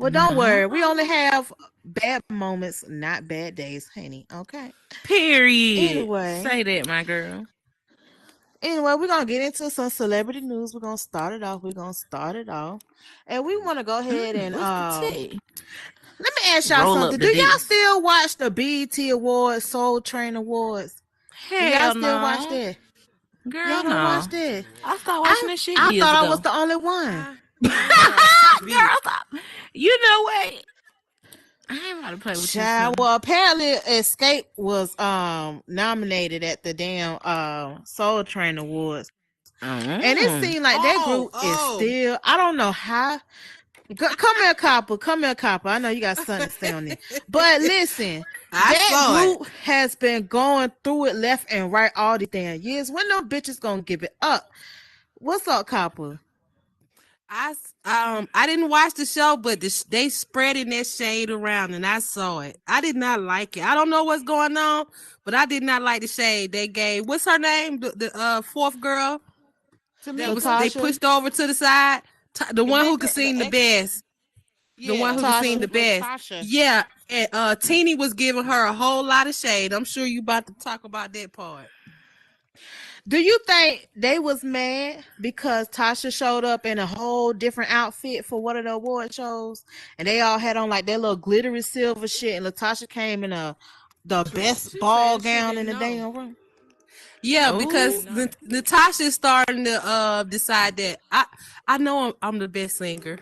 Well, don't worry. We only have bad moments, not bad days, honey. Okay. Period. Anyway. Say that, my girl. Anyway, we're gonna get into some celebrity news. We're gonna start it off. And we want to go ahead and What's the tea? let me ask y'all Roll something. up Do the y'all dick. still watch the BET Awards, Soul Train Awards? Do y'all Hell still watch no. that? Girl, Y'all don't no. watch that? I started watching that shit I years thought ago. I was the only one. Girl, stop. You know what? I ain't about to play with you. Child, well, apparently Escape was nominated at the damn Soul Train Awards. And it seemed like that group is still, I don't know how. Come here, Copper. I know you got something to say on it. But listen, that group has been going through it left and right all the damn years. When no bitches gonna give it up? What's up, Copper? I didn't watch the show, but they spreading that shade around, and I saw it. I did not like it. I don't know what's going on, but I did not like the shade they gave. What's her name? The fourth girl that was they pushed over to the side. The one who could sing the best. The one who could sing the best. Tasha. Yeah, and Teeny was giving her a whole lot of shade. I'm sure you about to talk about that part. Do you think they was mad because Tasha showed up in a whole different outfit for one of the award shows, and they all had on like their little glittery silver shit, and Latasha came in the best ball gown in the damn room? Yeah, because Natasha is starting to decide that I know I'm the best singer.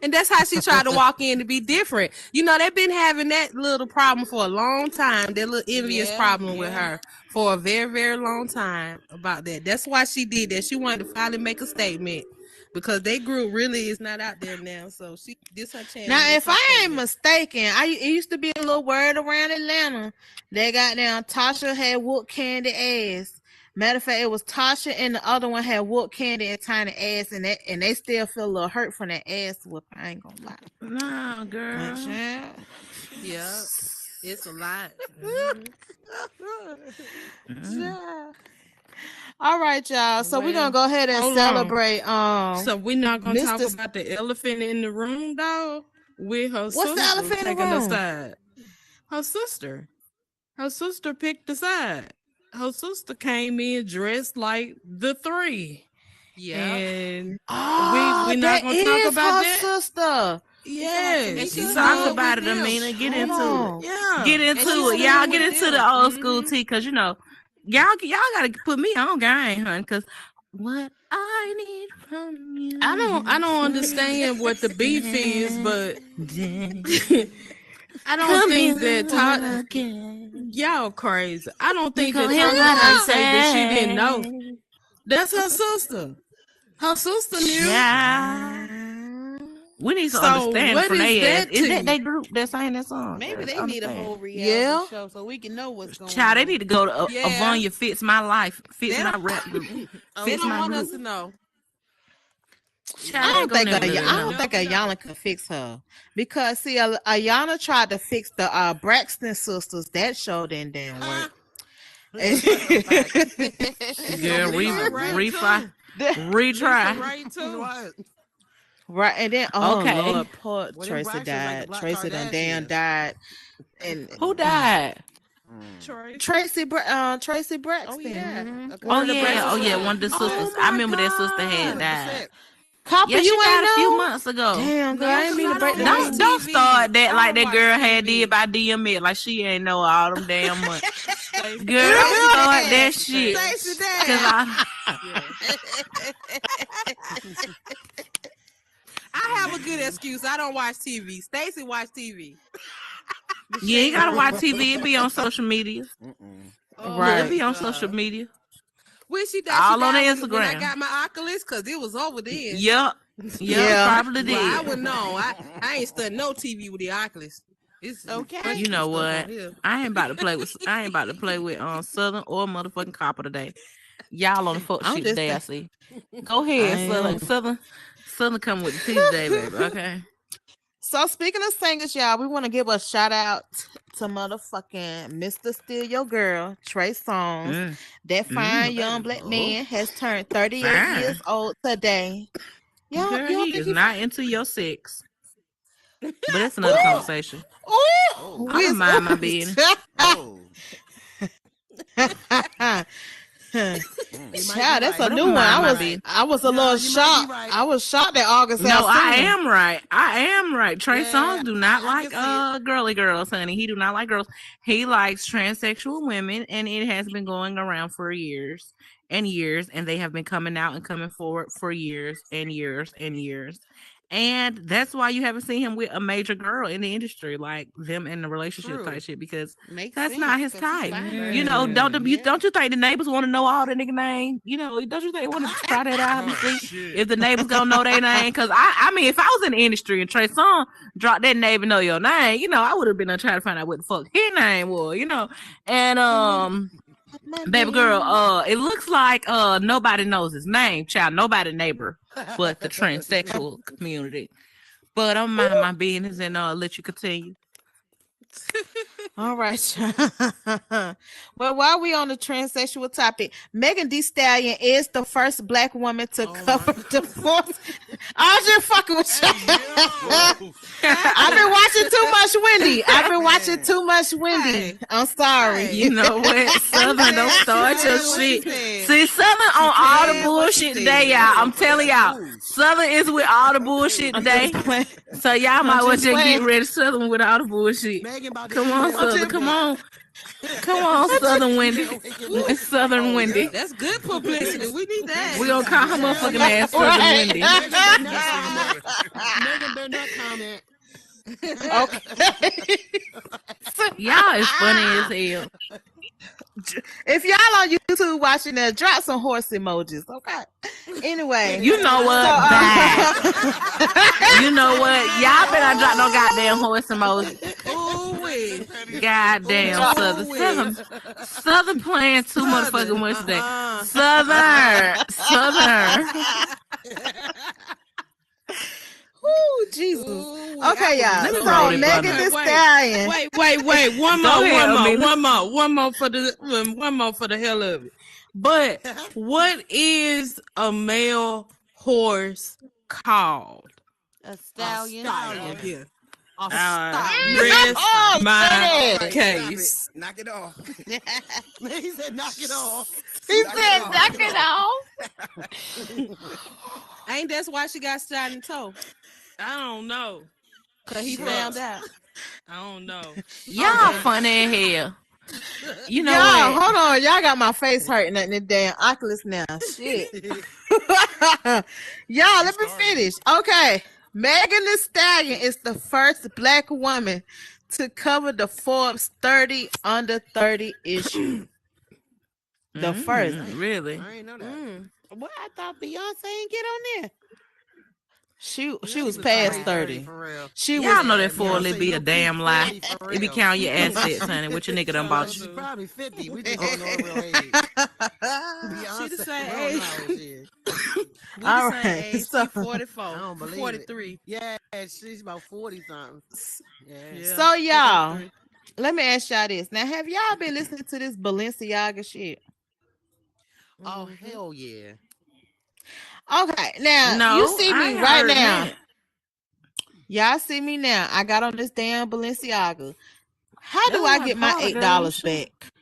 And that's how she tried to walk in to be different. You know, they've been having that little problem for a long time, that little envious problem with her for a very, very long time about that. That's why she did that. She wanted to finally make a statement because they group really is not out there now. So this her chance. Now, if I ain't mistaken, it used to be a little word around Atlanta. They got down Tasha had whooped Candy ass. Matter of fact, it was Tasha and the other one had whooped Candy and Tiny ass, and they still feel a little hurt from that ass whoop. I ain't gonna lie. No, girl. Yeah, it's a lot. Yeah. All right, y'all. So we're gonna go ahead and celebrate. So we're not gonna talk about the elephant in the room, though. With her sister the elephant in the room? side. Her sister picked the side. Her sister came in dressed like the three. Yeah. And we're not gonna talk about that. Sister. Yeah, She talked about it, Amina. Get into it. Yeah. Get into it. Y'all get into the old school tea, because you know, y'all gotta put me on game, hun, because what I need from you. I don't understand what the beef is, but I don't think that y'all crazy. I don't think that Tasha say that she didn't know. That's her sister. Her sister knew. Yeah. We need to understand what from is their that ass. Is that they group that sang that song? Maybe they need a whole reality show so we can know what's going on. Child, they need to go to Avonia Fits My Life, Fits My Rap Group. They don't want us to know. I don't think Ayana can fix her, because see, Ayana tried to fix the Braxton sisters. That show didn't damn work. Yeah, retry. Right, and then Lord, poor Tracy died. Tracy done died. And who died? Tracy Braxton. Oh yeah, one of the sisters. I remember that sister had died. Copper, yeah, she you died ain't a few months ago. Damn, girl, I ain't mean to break the Don't start that like that girl had did by DMX, like she ain't know all them damn months. Girl, don't start that shit. I have a good excuse. I don't watch TV. Stacy watch TV. Yeah, you gotta watch TV. It be on social media. Right. It be on social media. When she died, all on the Instagram. When I got my Oculus, because it was over there. Yep. Probably did. Well, I wouldn't know. I ain't studying no TV with the Oculus. It's okay. You know what? I ain't about to play with Southern or motherfucking Copper today. Y'all on the fuck shit today, I see. Go ahead, Southern come with the tea today, baby. Okay. So speaking of singers, y'all, we want to give a shout out to motherfucking Mr. Steal Your Girl, Trey Songz. That fine young black man has turned 38 years old today. Girl, he is not into your sex. But that's another conversation. Oh, I don't mind my business. Child, that's a new one. I was a little shocked. I was shocked that August. No, I am right. I am right. Trey Songz do not like girly girls, honey. He do not like girls. He likes transsexual women, and it has been going around for years and years, and they have been coming out and coming forward for years and years and years. And that's why you haven't seen him with a major girl in the industry, like them in the relationship type shit, because that's not his type. You know, don't you think the neighbors want to know all the nigga name? You know, don't you think they want to try that out and see if the neighbors gonna know their name? Because I mean, if I was in the industry and Trey Songz dropped that neighbor know your name, you know, I would have been trying to find out what the fuck his name was, you know, and baby girl, it looks like nobody knows his name, child. Nobody neighbor but the transsexual community. But I'm mind my business and let you continue. All right. Well, while we on the transsexual topic, Megan Thee Stallion is the first black woman to cover divorce. I was just fucking with you. I've been watching too much Wendy. I'm sorry. You know what? Southern, don't start your shit. See, Southern on all the bullshit today, y'all. I'm telling y'all. Southern is with all the bullshit today. So y'all might want to get ready Southern with all the bullshit. Come on, Southern. Come on. Come on, Southern Wendy. Southern Wendy. That's good publicity. We need that. We gonna call her motherfucking ass Southern Wendy. Megan better not comment. Okay. Y'all is funny as hell. If y'all on YouTube watching that, drop some horse emojis, okay? Anyway, you know what? You know what? Y'all better drop no goddamn horse emoji. Goddamn Southern playing too motherfucking much today. Southern. Ooh, Jesus. Okay, y'all. So Megan Thee Stallion. Wait. One more for the hell of it. But what is a male horse called? A stallion. Yeah. Rest my case. Knock it off. He said knock it off. Ain't that's why she got shot in the toe? I don't know. Cause he found out. I don't know. Y'all funny as hell. You know y'all, what? hold on. Y'all got my face hurting at the damn Oculus now. Shit. Y'all, let me finish. Okay. Megan Thee Stallion is the first black woman to cover the Forbes 30 under 30 issue. The first. Really? I ain't know that. Well, I thought Beyonce ain't get on there. She was past 30. Y'all know that Forbes be a damn lie. It be counting your assets, honey. What your nigga done bought you? She's probably 50. We just don't know her real age. She the same age. All right. So 44. I don't believe 43. It. Yeah, she's about 40 something. Yeah. So y'all, let me ask y'all this. Now, have y'all been listening to this Balenciaga shit? Oh, hell yeah. Okay, now you see me right now. Y'all see me now. I got on this damn Balenciaga. How do I get my $8 back?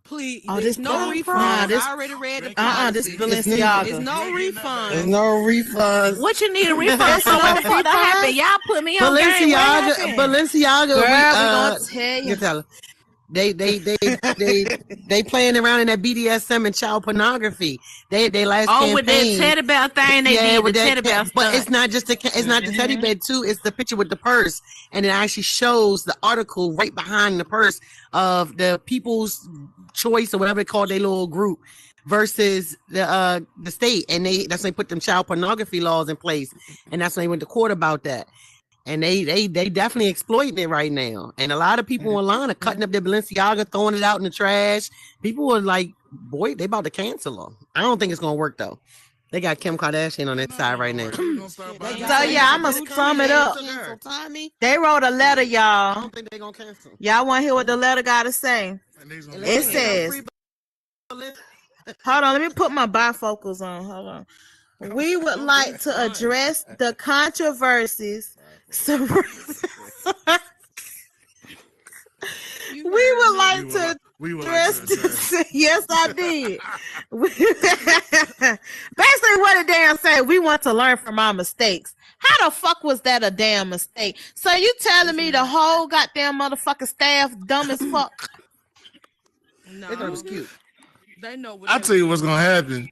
Please. Oh, there's no refund. I already read the this Balenciaga. There's no refund. There's no refund. What you need a refund for? What the fuck that happened? Y'all put me on game. Girl, Balenciaga. we gonna tell you. Tell her. They playing around in that BDSM and child pornography. They last campaign. With that teddy bear thing they did with the teddy bear stuff. But it's not just the teddy bear too. It's the picture with the purse, and it actually shows the article right behind the purse of the People's Choice or whatever they call their little group versus the state, and that's when they put them child pornography laws in place, and that's when they went to court about that. And they definitely exploiting it right now. And a lot of people online are cutting up their Balenciaga, throwing it out in the trash. People are like, boy, they about to cancel them. I don't think it's going to work, though. They got Kim Kardashian on that side right now. So, yeah, I'm going to sum it up. They wrote a letter, y'all. I don't think they're going to cancel. Y'all want to hear what the letter got to say? It says, hold on, let me put my bifocals on. Hold on. We would like to address the controversies Sabrina. We would like to address this. Yes, I did. Basically, what it damn say, we want to learn from our mistakes. How the fuck was that a damn mistake? So you telling me the whole goddamn motherfucking staff dumb as fuck? No, They thought it was cute. They know what I tell you what's gonna happen.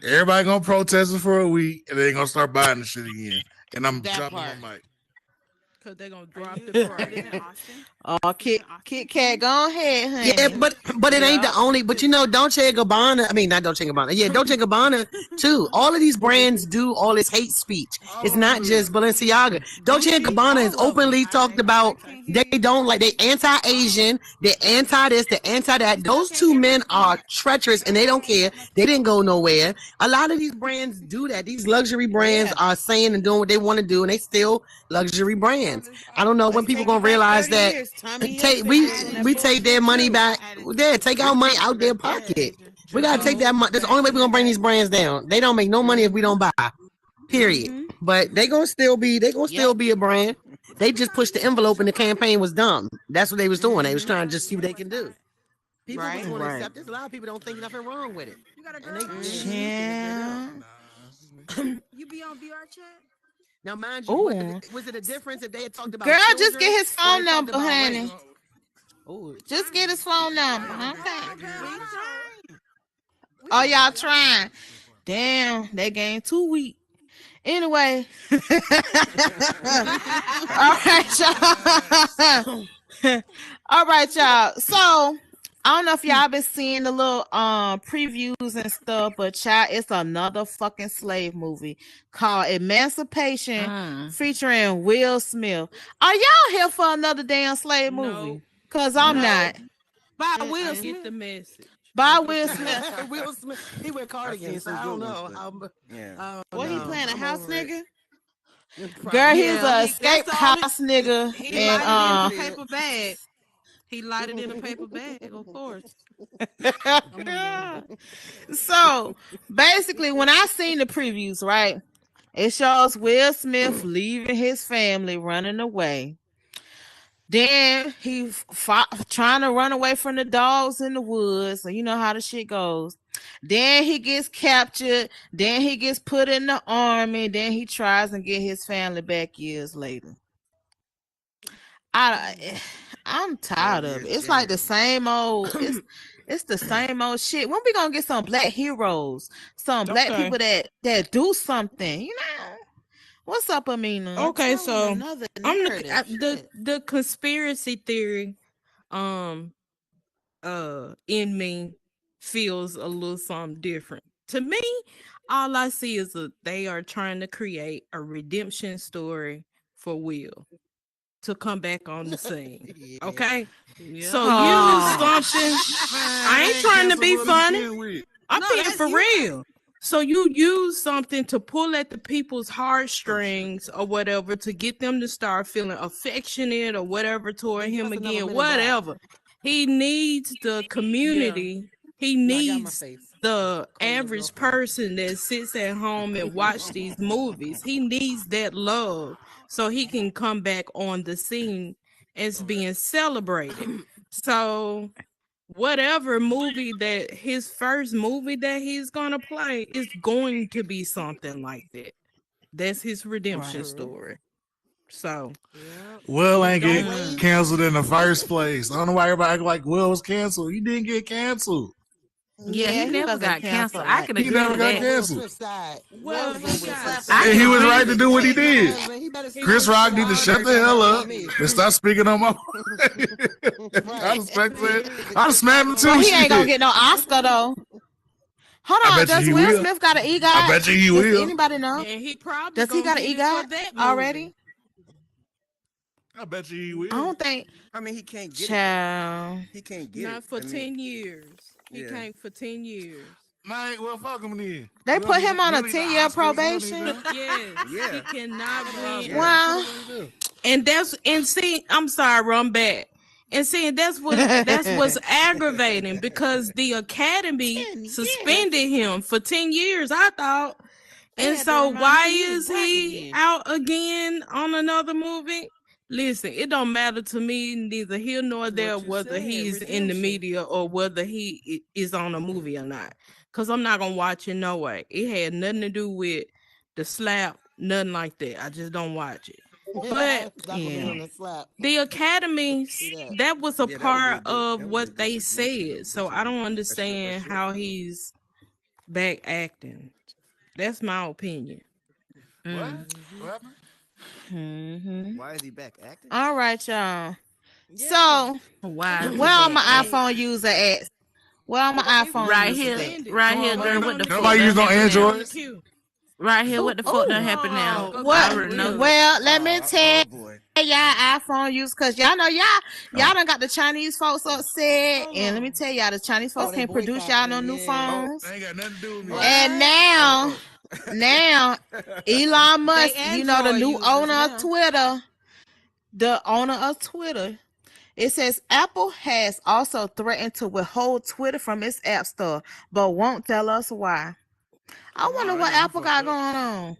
Everybody gonna protest it for a week, and they gonna start buying the shit again. And I'm dropping my mic. Because they're going to drop the price. Oh, Kit Kat, go ahead, honey. Yeah, but it ain't the only. But you know, Dolce & Gabbana. I mean, not Dolce & Gabbana. Yeah, Dolce & Gabbana too. All of these brands do all this hate speech. It's not just Balenciaga. Dolce & Gabbana is openly talked about. They don't like. They anti-Asian. They anti this. They anti that. Those two men are treacherous, and they don't care. They didn't go nowhere. A lot of these brands do that. These luxury brands are saying and doing what they want to do, and they still luxury brands. I don't know when people gonna realize that we take their money back. Yeah, take our money out their pocket. We gotta take that money. That's the only way we're gonna bring these brands down. They don't make no money if we don't buy. Period. But they gonna still be a brand. They just pushed the envelope and the campaign was dumb. That's what they was doing. They was trying to just see what they can do. People just want to accept this. A lot of people don't think nothing wrong with it. You got a And girl. You be on VR chat? Now, mind you, was it a difference if they had talked about girl, children, just get his phone or they talked number, about honey. race? Oh, Just get his phone number. Okay. Oh, y'all trying. Damn, that game too weak. Anyway. All right, y'all. All right, y'all. So I don't know if y'all been seeing the little previews and stuff, but child, it's another fucking slave movie called Emancipation featuring Will Smith. Are y'all here for another damn slave movie? Cause I'm not. By Will Smith. Get the message. By Will Smith. Will Smith. He wear cardigans. So I don't know. What he playing a house nigga? Girl, he's a escape house nigga. He lighted in a paper bag. He lighted in a paper bag, of course. So basically, when I seen the previews, right, it shows Will Smith leaving his family, running away. Then he trying to run away from the dogs in the woods. So you know how the shit goes. Then he gets captured. Then he gets put in the army. Then he tries and get his family back years later. I'm tired of it. It's like the same old. It's the same old shit. When we gonna get some black heroes, some black people that do something? You know. What's up, Amina? Okay, so I'm the conspiracy theory in me feels a little something different. To me, all I see is they are trying to create a redemption story for Will to come back on the scene. Okay? Yeah. So use something. I ain't trying to be funny. I'm being for real. So you use something to pull at the people's heartstrings or whatever to get them to start feeling affectionate or whatever toward him again, whatever. He needs the community. He needs the average person that sits at home and watch these movies. He needs that love so he can come back on the scene as being celebrated. So whatever movie that his first movie that he's gonna play is going to be something like that. That's his redemption story. So Will ain't get canceled in the first place. I don't know why everybody act like Will was canceled. He didn't get canceled. Yeah, he never got canceled. I can agree He never with got that. canceled. well, And he was right to do what he did. Chris Rock need to shut the hell up and stop speaking on my. I respect it. I'd smack him too. Well, he ain't gonna get no Oscar though. Hold on, does Will Smith got an EGOT? I bet you he will. Does anybody know? and he probably Does he got an EGOT already? I bet you he will. I don't think. I mean, he can't get Child. it. He can't get not it. for 10 years. He can't for 10 years. Man, well, fuck him then. They put him on a 10-year probation. Yes, Yeah. he cannot win. Wow. And see, I'm sorry, I'm back. And see, that's what's aggravating because the Academy suspended him for 10 years. I thought And so why is he out again on another movie? Listen, it don't matter to me, neither here nor there, whether he's in the media or whether he is on a movie or not. Because I'm not going to watch it no way. It had nothing to do with the slap, nothing like that. I just don't watch it. But the Academy, that was a part of what they said. So I don't understand how he's back acting. That's my opinion. What? What? Why is he back acting? All right, y'all. So why? Where are my iPhone user at? Where are my iPhone right users here, at? right here, girl. What the fuck? Nobody use no Android. Right here, what the fuck done happened now? What? Well, let me tell y'all iPhone use, because y'all know y'all done got the Chinese folks upset, and let me tell y'all, the Chinese folks can't produce y'all no new phones. They ain't got nothing to do with me. And now Elon Musk, you know, the new owner of Twitter, it says Apple has also threatened to withhold Twitter from its app store, but won't tell us why. I wonder what Apple got going on.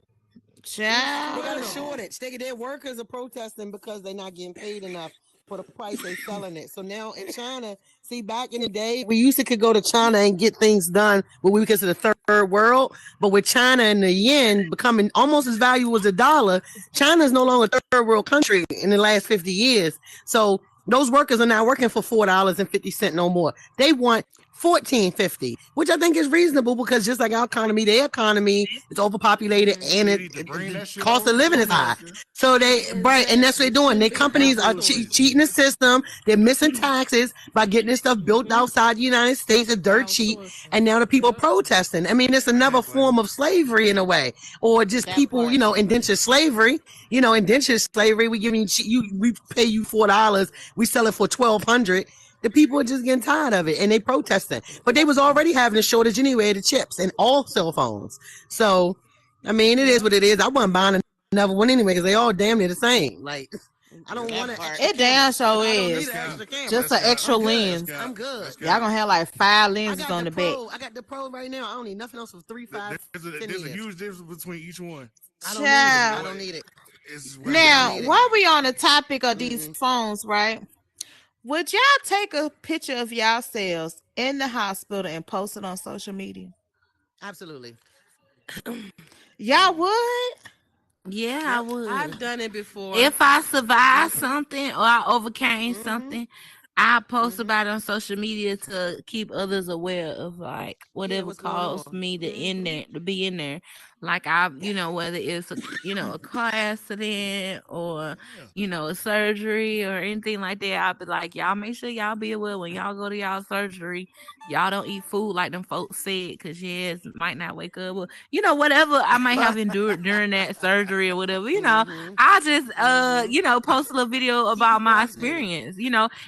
Child. They got a shortage. Their workers are protesting because they're not getting paid enough for the price they're selling it. So now in China, see, back in the day, we used to could go to China and get things done what we consider the third world. But with China and the yen becoming almost as valuable as the dollar, China is no longer a third world country in the last 50 years. So those workers are now working for $4.50 no more. They want $14.50, which I think is reasonable, because just like our economy, their economy is overpopulated and the cost of living is high. So and that's what they're doing. Their companies are cheating the system. They're missing taxes by getting this stuff built outside the United States. It's dirt cheap, and now the people are protesting. I mean, it's another form of slavery in a way, or just people, indentured slavery. Indentured slavery. We we pay you $4. We sell it for $1,200. The people are just getting tired of it, and they protesting. But they was already having a shortage anyway of the chips and all cell phones. So, I mean, it is what it is. I wasn't buying another one anyway, because they all damn near the same. Like, I don't want it. It damn sure is. Just an extra lens. I'm good. Y'all gonna have like 5 lenses on the back. I got the Pro right now. I don't need nothing else for 3, 5. There's a huge difference between each one. I don't need it. Now, while we on the topic of these phones, right? Would y'all take a picture of yourselves in the hospital and post it on social media? Absolutely. Y'all would? Yeah, I would. I've done it before. If I survived something or I overcame something, I post about it on social media to keep others aware of like whatever caused me to be in there. Like whether it's a car accident or a surgery or anything like that, I'll be like, y'all make sure y'all be aware when y'all go to y'all surgery, y'all don't eat food like them folks said, because might not wake up, or whatever I might have endured during that surgery or whatever. I just post a little video about my experience.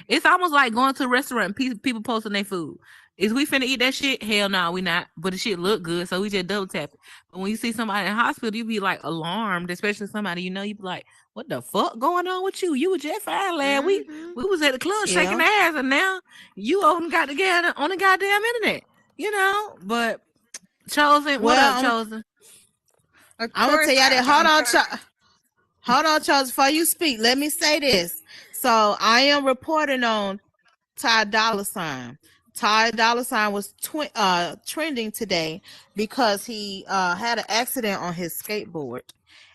It's almost like going to a restaurant and people posting their food. Is we finna eat that shit? Hell no, we not. But the shit look good, so we just double tap it. But when you see somebody in the hospital, you be like alarmed, especially somebody you be like, what the fuck going on with you? You was just fine, lad. We was at the club shaking ass, and now you got together on the goddamn internet. But Chosen, what up, Chosen? I'm gonna tell y'all that. Hold on, Chosen. Before you speak, let me say this. So I am reporting on Ty Dolla $ign. Ty Dolla $ign was trending today because he had an accident on his skateboard,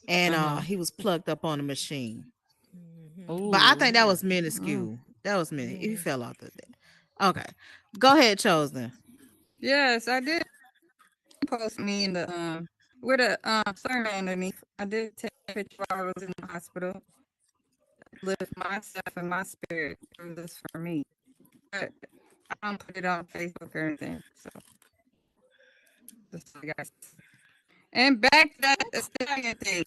and he was plugged up on a machine. But I think that was minuscule. That was minuscule. He fell off the thing. Okay, go ahead, Chosen. Yes, I did post me in the with a surname underneath. I did take a picture while I was in the hospital. Lift myself and my spirit through this for me. But I don't put it on Facebook or anything. So just guys. And back to that Stallion thing.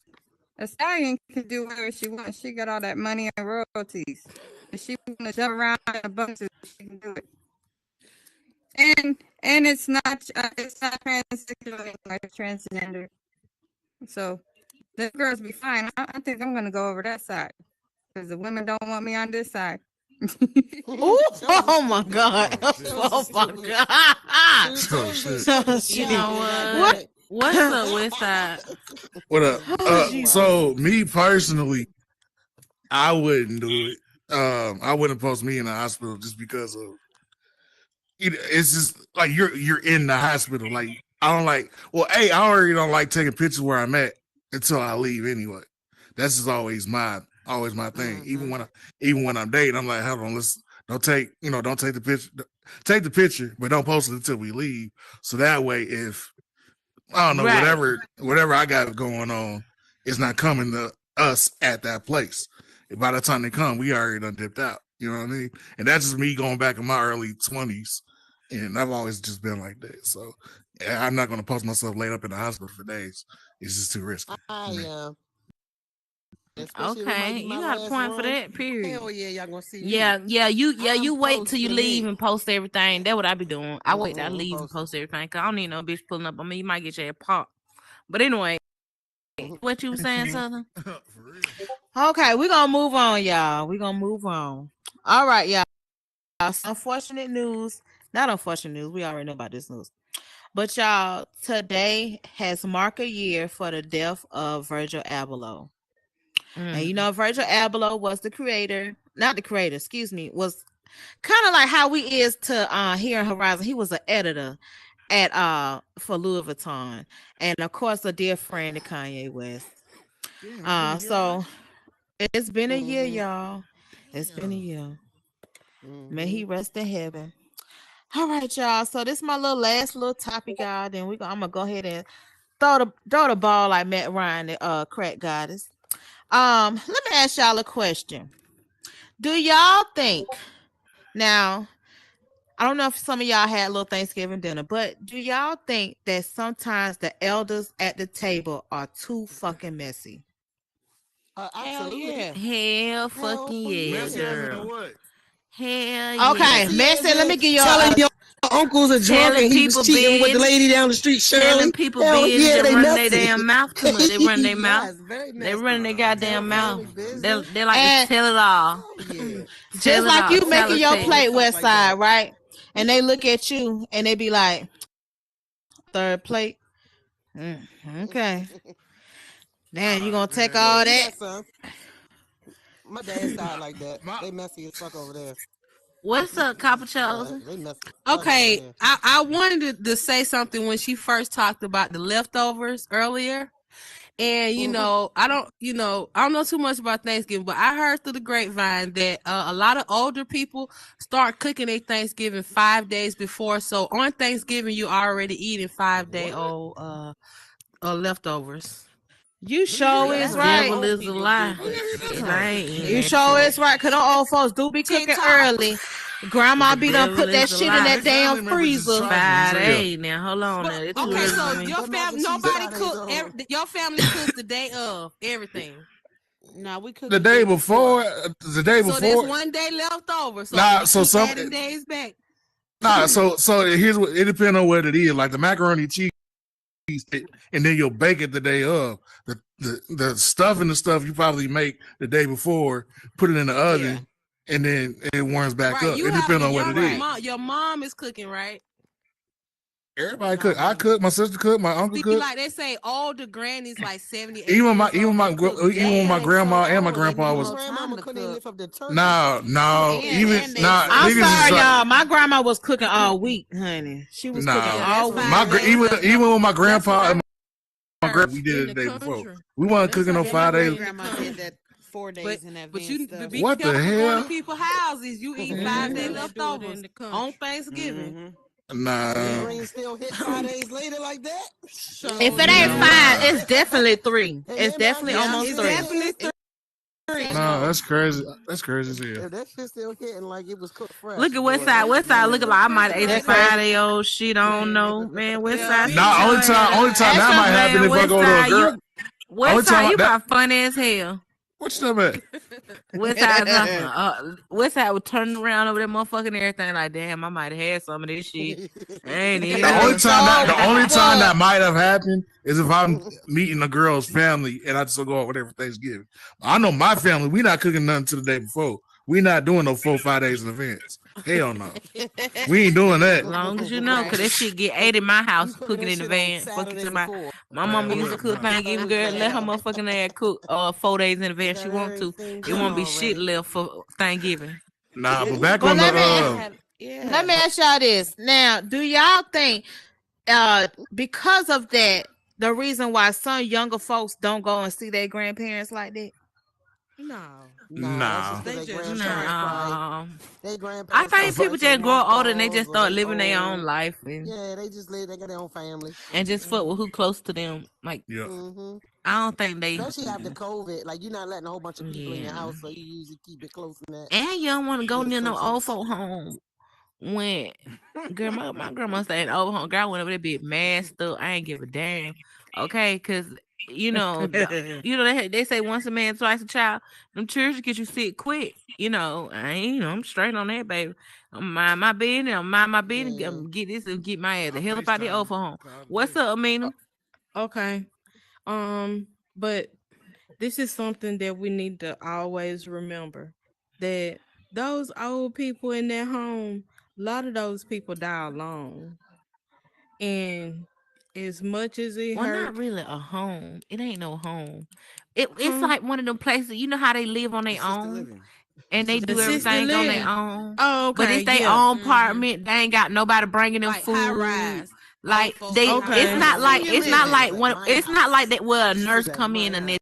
A Stallion can do whatever she wants. She got all that money and royalties. If she wanna jump around in a bunch, she can do it. And it's not transsexual, like transgender. So the girls be fine. I think I'm gonna go over that side because the women don't want me on this side. Oh my god! Oh my god! Oh, shit. What? What's up, West Side? What up? So me personally, I wouldn't do it. I wouldn't post me in the hospital just because of it's just like you're in the hospital. Like I don't like. Well, I already don't like taking pictures where I'm at until I leave anyway. That's just always my thing. Even when I'm dating, I'm like, hold on, let's don't take the picture. Take the picture, but don't post it until we leave. So that way, if I don't know whatever I got going on, it's not coming to us at that place. By the time they come, we already done dipped out. You know what I mean? And that's just me going back in my early 20s. And I've always just been like that. So I'm not going to post myself laid up in the hospital for days. It's just too risky. Okay, you got a point for that. Period. Hell yeah, y'all gonna see me. You wait till you leave and post everything. That's what I be doing. I wait till I leave and post everything. Cause I don't need no bitch pulling up on me. You might get your pop. But anyway, what you were saying, Southern? Okay, we're gonna move on, y'all. We're gonna move on. All right, y'all. Unfortunate news. Not unfortunate news. We already know about this news. But y'all, today has marked a year for the death of Virgil Abloh. And you know, Virgil Abloh was was kind of like how we is to here in Horizon. He was an editor at for Louis Vuitton, and of course a dear friend of Kanye West. So it's been a year, y'all. It's been a year. May he rest in heaven. All right, y'all. So this is my last topic, y'all. Then I'm gonna go ahead and throw the ball like Matt Ryan, the CraxkGoddess. Let me ask y'all a question. Do y'all think now? I don't know if some of y'all had a little Thanksgiving dinner, but do y'all think that sometimes the elders at the table are too fucking messy? Absolutely. Hell fucking yeah, girl. Hell yeah. Okay, messy. Let me give you telling your uncles are drunk and he was cheating with the lady down the street. Telling people business, they run their damn mouth too much. They run their mouth. They run their goddamn mouth. They like to tell it all. Just like you making your plate, West Side, right? And they look at you and they be like, third plate. Okay. Damn, you gonna take all that? My dad's side like that. They messy as fuck over there. What's up, Capuchos? Okay, I wanted to say something when she first talked about the leftovers earlier. And you know, I don't know too much about Thanksgiving, but I heard through the grapevine that a lot of older people start cooking their Thanksgiving 5 days before. So on Thanksgiving, you already eating 5-day old leftovers. You sure is right. Devil is a lie. You sure is right. Cause them old folks do be cooking early. Grandma be done put that shit in that damn freezer. 5 days. Now hold on. Okay, so your family, nobody cook. Your family cooks the day of everything. No, we cook the day before. The day before. So there's 1 day left over. So some adding days back. So here's what it depends on what it is. Like the macaroni cheese. And then you'll bake it the day of. The stuff and the stuff you probably make the day before, put it in the oven, and then it warms back up. It depends on what it is. Your mom is cooking, right? Everybody cook. I cook. My sister cook. My uncle cook. Like they say, all the grannies like 70. Even my grandma and my grandpa was. No. I'm sorry, y'all. My grandma was cooking all week, honey. She was cooking all week. Even with my grandpa and my grandpa, we did it the day before. We weren't cooking on 5 days. Grandma did that 4 days in advance. But you what the hell? People's houses, you eat 5 days leftovers on Thanksgiving. Nah. Still hit 5 days later like that. If it ain't 5, it's definitely 3. It's definitely almost 3. Definitely 3. No, that's crazy. That's crazy as hell. If that shit still hitting like it was cooked fresh. Look at Westside. Westside looking like I might have ate 5-day-old shit. I don't know, man. Westside. Nah, only time that might happen if I go to a girl. Westside, you got funny as hell. What you talking about? Westside was turning around over that motherfucking everything like, damn, I might have had some of this shit. Ain't it? The only time that might have happened is if I'm meeting a girl's family and I just go over there for Thanksgiving. I know my family, we not cooking nothing till the day before. We not doing no 4-5 days in advance. Hell no. We ain't doing As that. long as you know, cause that shit get ate in my house cooking in the van. Fuck you to my mama used to cook Thanksgiving, girl. Let her motherfucking ass cook 4 days in advance. She want to. It won't be shit left for Thanksgiving. Nah, but back But on let the me ask y'all this. Now, do y'all think because of that, the reason why some younger folks don't go and see their grandparents like that? No. nah. They just No. They I grandparents think probably people got some just grow walk older and they just balls or start they living their own old. life and Yeah, they just live. They got their own family. just fuck with who close to them. Like Yeah. I don't think they. Especially after COVID, like you're not letting a whole bunch of people in your Yeah. house, so you usually keep it close in that. And you don't want to go With near no old associates. folk home. When girl, my grandma stayed in old home. Girl, I went over there be masked up. I ain't give a damn. Okay, because you know, they say once a man, twice a child. Them children get you sick quick. You know, I ain't. You know, I'm straight on that, baby. I'm mind my business. I'm mind my business. Yeah. Get this and get my ass the hell up out the old home. What's up, Amina? Okay. But this is something that we need to always remember that those old people in their home, a lot of those people die alone. And as much as it Well, hurt, not really a home. It ain't no home. It's huh? like one of them places. You know how they live on their Assisted own. living. And they do Assisted everything on their living. own. Oh, But okay, it's their yeah. own apartment. They ain't got nobody bringing them Like high food. rise. Like they, Okay. it's not like Like one. my It's not like that where a This nurse is at come my in and house.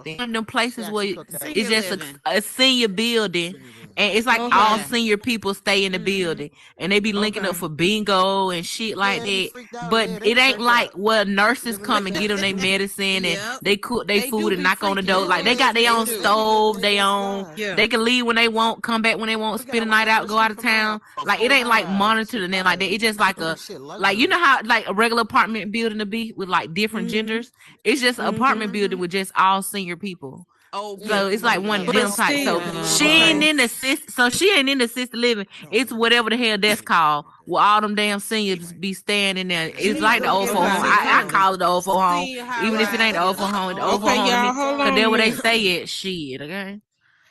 one of them places She where actually cooked that. it's just living. a senior building, and it's like all Okay. senior people stay in the building, and they be linking up Okay. for bingo and shit like Yeah, they be that. freaked out in But there. They it be ain't turned like up. where nurses They be come and get them their freaked out. medicine and Yep. they cook their They do food and be knock on the freaky door. Like they ass. got their They own do. stove, their That's own. God. Yeah. They can leave when they want, come back when they want, We spend gotta the work night on out, this go out shit of from now. town. Like it ain't like monitored and then like that. It's just like a Shit, like you luxury. know how like a regular apartment building to be with like different Mm-hmm. genders. It's just an apartment building with just all senior people. Old So Yeah. it's people. like one of But them Yeah. types. So still, she Uh-huh. ain't okay. in the so she ain't in the assisted living. It's whatever the hell that's called. Where all them damn seniors be staying in there. You It's need to like the go old get folk her Okay. home. some I condoms. call it the old folk home, Senior high even if it ain't the rise. old folk home. The old folk Okay, home to me, y'all, hold cause on a that's where they minute. stay at. Shit, okay.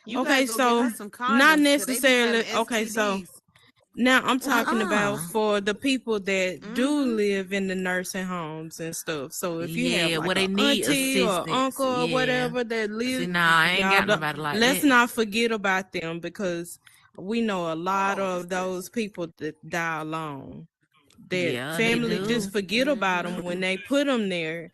You Okay, gotta go get her so some not condoms because they be having necessarily. Okay, so STDs. now I'm talking about Uh-uh. for the people that do Mm-hmm. live in the nursing homes and stuff. So if you have Yeah, like where a they need auntie or assistance. uncle or Yeah. whatever that See, live, nah, I ain't y'all got don't, nobody like let's that. not forget about them because we know a lot of those people that die alone. That Yeah, they family just do. forget about them when they put them there,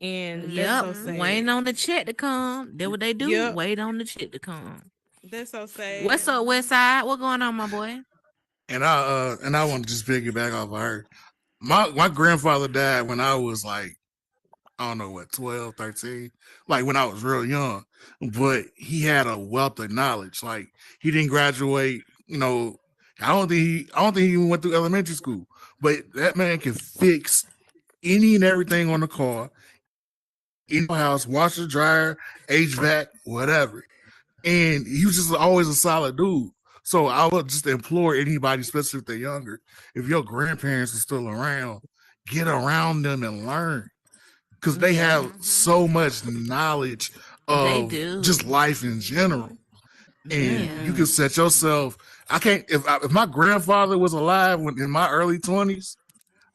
and that's Yep. so sad. Waiting on the check to come. That's what they do. Yep, Wait on the check to come. that's so sad. What's up, West Side? What going on, my boy? And I want to just piggyback off of her. My grandfather died when I was like, I don't know what, 12, 13, like when I was real young. But he had a wealth of knowledge. Like he didn't graduate, I don't think he even went through elementary school. But that man can fix any and everything on the car, in the house, washer, dryer, HVAC, whatever. And he was just always a solid dude. So I would just implore anybody, especially if they're younger, if your grandparents are still around, get around them and learn because they Yeah, have so much knowledge they of just do. life in general. And Yeah. you can set yourself. I can't if my grandfather was alive in my early 20s,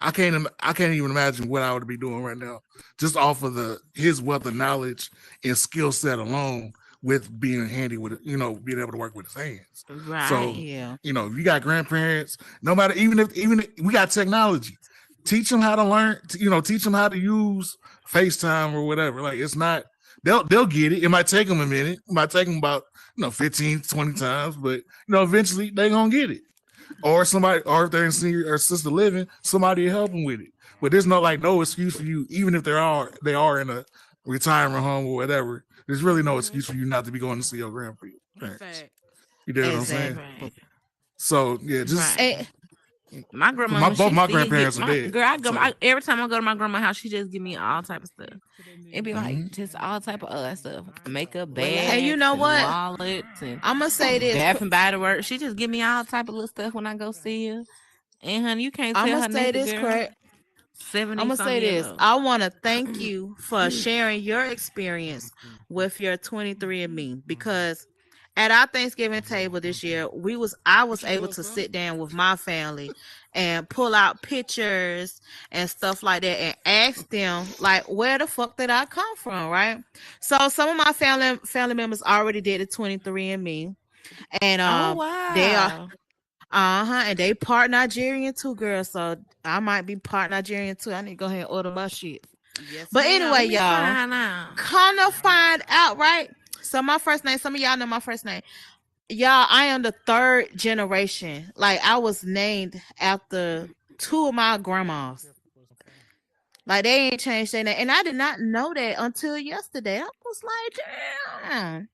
I can't even imagine what I would be doing right now, just off of his wealth of knowledge and skill set alone with being handy with it, being able to work with his hands. Right. So, Yeah. if you got grandparents, no matter even if we got technology, teach them how to learn, teach them how to use FaceTime or whatever. Like it's not they'll get it. It might take them a minute. It might take them about 15, 20 times, but eventually they gonna get it or somebody, or if they're in senior or assisted living, somebody will help them with it. But there's no excuse for you, even if they are in a retirement home or whatever. There's really no excuse for you not to be going to see your grandparents. Fact. You know what I'm saying? Exactly. So yeah, just Right. Eh, My grandma, when both she my still get grandparents are my dead. girl, So every time I go to my grandma's house, she just give me all type of stuff. It be like mhm. just all type of other stuff, makeup and you bags know and what? wallets and I'm gonna say this. Bath and Body Works. She just give me all type of little stuff when I go see her. And honey, you can't I'm tell gonna her say nothing, this, girl. Craig. I'm 70 gonna some say years this. old. I want to thank you for sharing your experience with your 23andMe because at our Thanksgiving table this year, I was able to sit down with my family and pull out pictures and stuff like that and ask them like, where the fuck did I come from, right? So some of my family members already did the 23andMe, and they are and they part Nigerian too, girl. So I might be part Nigerian too. I need to go ahead and order my shit. Yes, but anyway, y'all, come to find out, right? So my first name, some of y'all know my first name. Y'all, I am the third generation. Like, I was named after two of my grandmas. Like, they ain't changed their name. And I did not know that until yesterday. I was like, damn.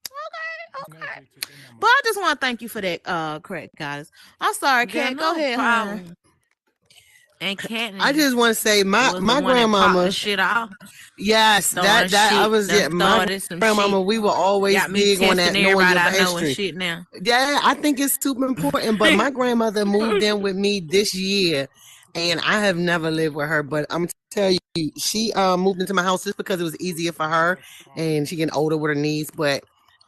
Okay. But I just want to thank you for that, CraxkGoddess. I'm sorry, Kat. Go ahead, hon. And Kat, I just want to say my grandmama. Shit off. Yes, that I was my grandmama. We were always big on that knowing your history. Shit now. Yeah, I think it's super important. But my grandmother moved in with me this year, and I have never lived with her. But I'm tell you, she moved into my house just because it was easier for her, and she getting older with her niece. But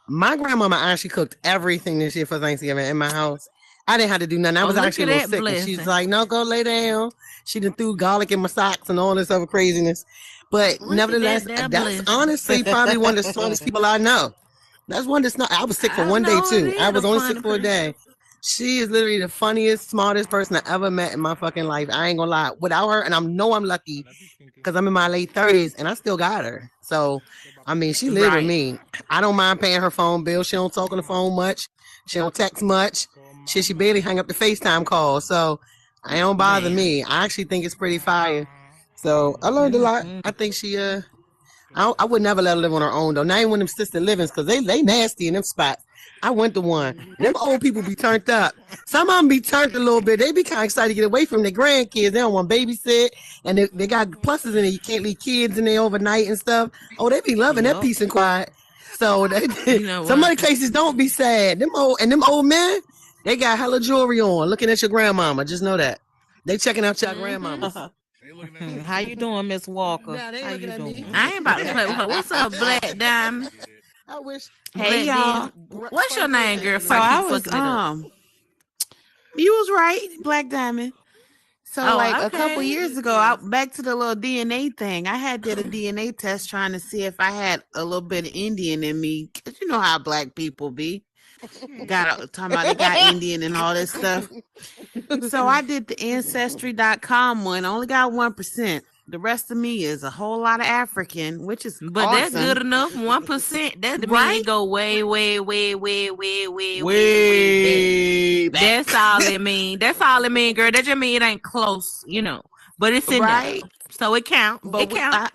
my grandmama actually cooked everything this year for Thanksgiving in my house. I didn't have to do nothing. I was actually a little sick. And she's like, no, go lay down. She done threw garlic in my socks and all this other craziness. But nevertheless, that's honestly probably one of the smartest people I know. That's one that's not. I was sick for one day too. I was only sick for a day. She is literally the funniest, smartest person I ever met in my fucking life. I ain't gonna lie. Without her, and I'm lucky because I'm in my late 30s and I still got her. So, I mean, she lived with me. I don't mind paying her phone bill. She don't talk on the phone much. She don't text much. She barely hang up the FaceTime call. So, it don't bother me. I actually think it's pretty fire. So, I learned a lot. I think she, I would never let her live on her own, though. Not even one of them sister livings, because they nasty in them spots. I went to one. Them old people be turned up. Some of them be turned a little bit. They be kind of excited to get away from their grandkids. They don't want babysit. And they got pluses in it. You can't leave kids in there overnight and stuff. Oh, they be loving that peace and quiet. So some of the cases don't be sad. Them old men, they got hella jewelry on, looking at your grandmama. Just know that. They checking out your grandmamas. How you doing, Miss Walker? Nah, they How looking you at doing? me. I ain't about to play with her. What's up, Black Diamond? I wish. Hey, y'all. What's your name, girl? So I was you was right, Black Diamond. So a couple years ago, back to the little DNA thing. I did a DNA test trying to see if I had a little bit of Indian in me, because you know how black people be. Talking about they got Indian and all this stuff. So I did the Ancestry.com one. I only got 1%. The rest of me is a whole lot of African, which is but awesome. That's good enough. 1%. That means go way back. That's all it mean. That's all it mean, girl. That just mean it ain't close, But it's in there, so it count. But it count.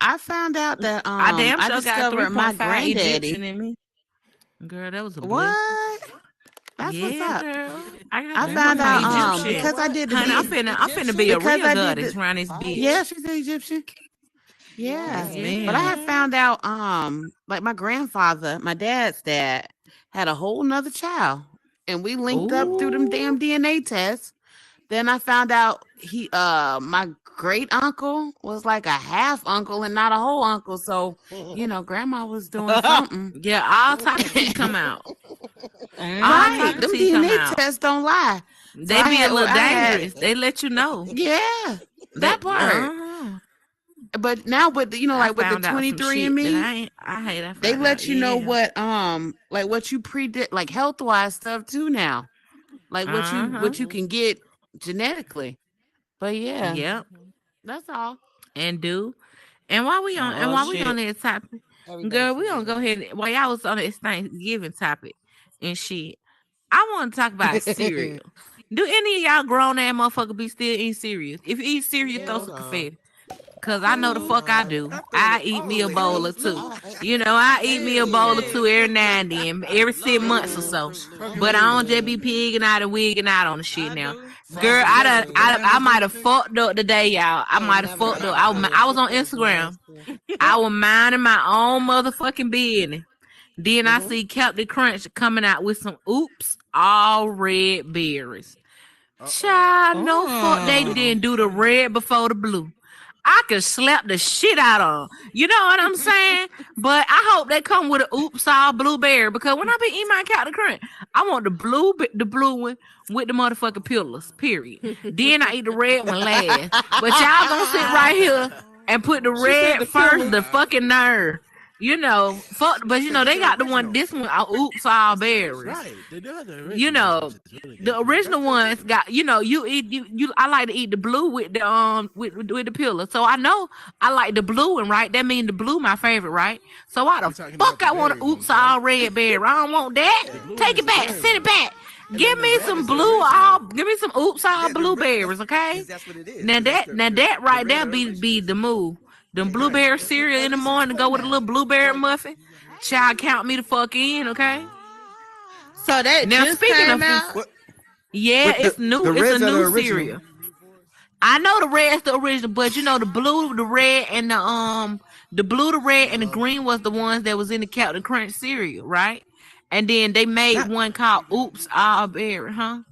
I found out that I discovered my granddaddy. Egyptian in me. Girl, that was a what? That's what's up. Girl. I found out because I did the I'm finna be a real goddess around this bitch. Yeah, she's an Egyptian. Yeah. But I have found out like my grandfather, my dad's dad, had a whole nother child. And we linked up through them damn DNA tests. Then I found out my great uncle was like a half uncle and not a whole uncle. So, grandma was doing something. Yeah, all types of teeth come out. Right. Them DNA tests don't lie. They be a little dangerous. They let you know. Yeah. That part. But now with the, like with the 23andMe, they let you know what like what you predict, like health wise stuff too now. Like what you can get genetically. But Yep. That's all. And while we on that topic, girl, we gonna go ahead while y'all was on this Thanksgiving topic and shit. I want to talk about cereal. Do any of y'all grown ass motherfucker be still eating cereal? If you eat cereal, throw some confetti. Cause I know the fuck I do. I eat me a bowl or two. I eat me a bowl or two every now and then, every 6 months or so. But I don't just be pigging out and wigging out on the shit now. Girl, I might have fucked up today, y'all. I might have fucked up. I was on Instagram. I was minding my own motherfucking business. Then I see Captain Crunch coming out with some all red berries. Child, no fuck they didn't do the red before the blue. I could slap the shit out of them. You know what I'm saying? But I hope they come with an oops all blueberry because when I be eating my Captain Crunch, I want the blue one with the motherfucking pillars. Period. Then I eat the red one last. But y'all gonna sit right here and put the red first. The fucking nerve. You know, fuck, but you know they got the one. This one, oops, all berries. Right, they do have the original. You know, the original ones got. You know, you eat you. I like to eat the blue with the with the pillar. So I know I like the blue one, right? That means the blue my favorite, right? So why the fuck I want to oops all red berry? I don't want that. Take it back, send it back. Give me some give me some oops all blueberries, okay? That's what it is. Now that right there be the move. Them blueberry cereal in the morning to go with a little blueberry muffin. Child, count me the fuck in, okay? So that now just speaking came of out? Yeah, it's new. It's a new cereal. I know the red's the original, but you know the blue, the red, and the blue, the red, and the green was the ones that was in the Captain Crunch cereal, right? And then they made one called Oops All Berry, huh?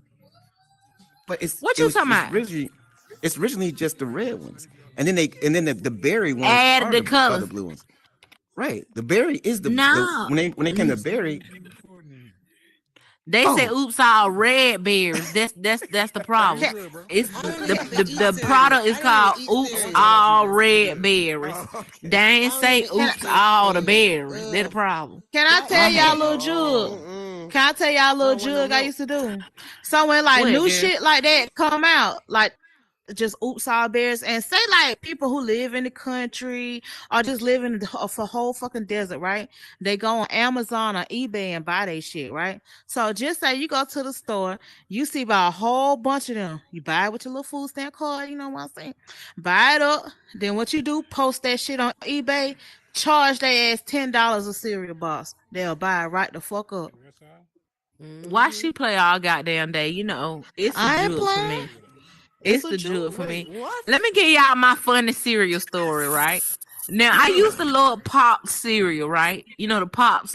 But what you talking about? It's originally just the red ones, and then the berry ones added the colors, the blue ones. Right, the berry is the when they came to berry. They say oops all red berries. That's the problem. It's the product is called oops all red berries. They ain't say oops all the berries. They're the problem. Can I tell y'all a little jug? Can I tell y'all a little jug I used to do? So when like new shit like that come out, like just oops all berries, and say like people who live in the country or just live in the whole fucking desert, right? They go on Amazon or eBay and buy their shit, right? So just say you go to the store, you see about a whole bunch of them. You buy it with your little food stamp card, you know what I'm saying? Buy it up. Then what you do, post that shit on eBay, charge their ass $10 a cereal box. They'll buy it right the fuck up. Why she play all goddamn day? You know, it's a jug for me. It's the jug for me. What? Let me give y'all my funny cereal story, right? Now, I used to love Pop cereal, right? You know, the Pop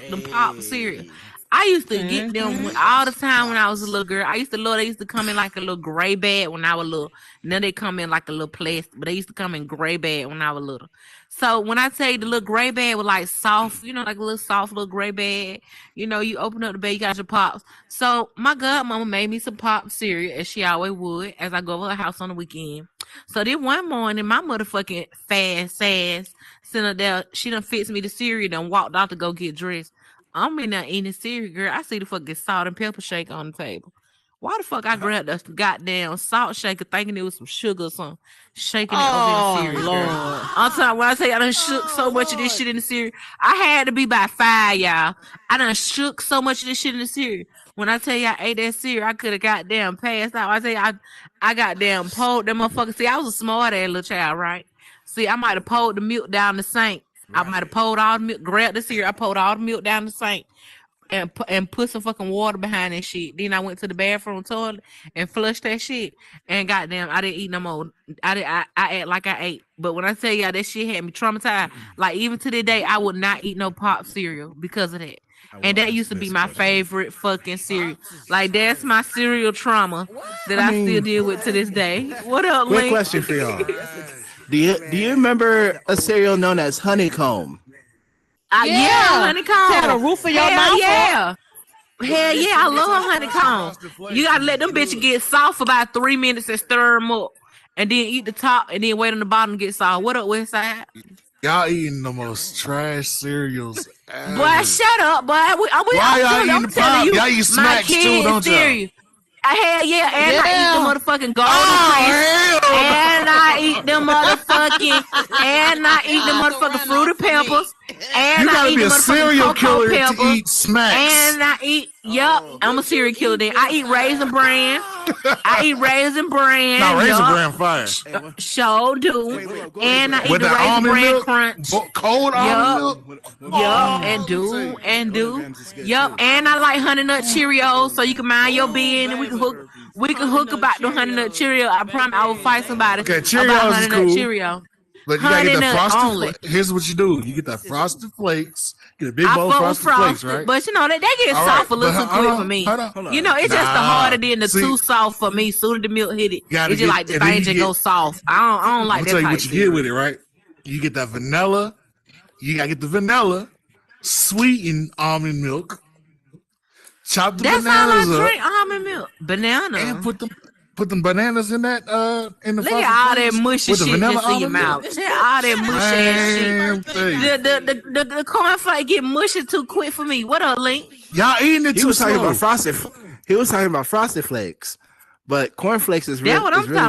cereal. I used to get them all the time when I was a little girl. I used to love, they used to come in like a little gray bag when I was little. Now they come in like a little plastic, but they used to come in gray bag when I was little. So when I tell you the little gray bag was like soft, you know, like a little soft little gray bag, you know, you open up the bag, you got your Pops. So my godmama made me some Pop cereal, as she always would, as I go over her house on the weekend. So then one morning, my motherfucking fast ass sitting up there, she done fixed me the cereal, done walked out to go get dressed. I'm in there eating cereal, girl. I see the fucking salt and pepper shake on the table. Why the fuck I grabbed the goddamn salt shaker thinking it was some sugar or something? Shaking it over in the cereal, girl. I'm talking, when I say I done shook so much of this shit in the cereal, I had to be by 5, y'all. I done shook so much of this shit in the cereal. When I tell you I ate that cereal, I could have goddamn passed out. I tell you, I goddamn pulled that motherfucker. See, I was a smart ass little child, right? See, I might have pulled the milk down the sink. I might have pulled all the milk, grabbed the cereal, I pulled all the milk down the sink and put some fucking water behind that shit. Then I went to the bathroom toilet and flushed that shit. And goddamn, I didn't eat no more. I ate like I ate. But when I tell y'all that shit had me traumatized, like even to this day, I would not eat no Pop cereal because of that. And that used to be my favorite fucking cereal. Like that's my cereal trauma that I still deal with to this day. What up, Link? Quick question for y'all. Do you remember a cereal known as Honeycomb? Yeah, Honeycomb. Had a roof of your mouth. Yeah. Hell yeah, I love Honeycomb. You gotta let them bitches get soft for about 3 minutes and stir them up. And then eat the top and then wait on the bottom to get soft. What up, Westside? Y'all eating the most trash cereals ever. Boy, shut up, boy. Why y'all eating the Pop? Y'all eat Smacks too, don't y'all? Hell yeah, and I eat the motherfucking golden crisp, and I eat the motherfucking Fruity Pebbles, and I eat the motherfucking Cocoa Pebbles, to eat Smacks. and I eat, I'm a serial killer then. I eat Raisin Bran. No, Raisin Bran fire. Sure do. And I eat the Raisin Bran Crunch. Cold almond milk? And do. And I like Honey Nut Cheerios, so you can mind your business and we can hook about the Honey Nut Cheerio. I promise I will fight somebody about Honey Nut Cheerio. But you gotta get the frosted only. Here's what you do. You get that frosted flakes. Get a big bowl of frosted flakes, right? But you know, they get soft a little too quick for me. Hold on. You know, it's just the harder than the too soft for me. Sooner the milk hit it, it's just like the thing just go soft. I don't like that. I'll tell you what you get with it, right? You get that vanilla. You gotta get the vanilla, sweetened almond milk. Chop the bananas up. That's all I drink, almond milk. Banana. And put them bananas in that in the look at all that mushy shit just in your mouth. All that mushy ass shit. The cornflake get mushy too quick for me. What up, Link? Y'all eating it too slow. He was talking about frosted flakes, but cornflakes is really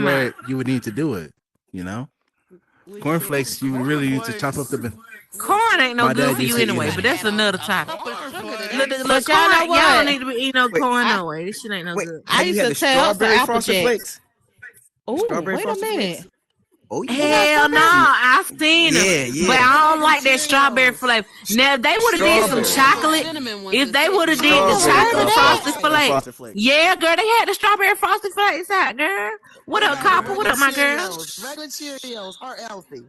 where you would need to do it. You know, cornflakes you really need to chop up the. Corn ain't no good for you anyway, but that's another topic. Look, y'all don't need to be eating no corn no way. This shit ain't no good. I used to tell the Applejack. Oh, wait a minute. Oh, yeah. Hell no, I've seen them, but I don't like that strawberry flavor. Now, if they would have did some chocolate, if they would have did the chocolate frosted flakes, yeah, girl, they had the strawberry frosted flakes out, girl. What up, Copper? What up, my girl? Regular Cheerios, heart healthy.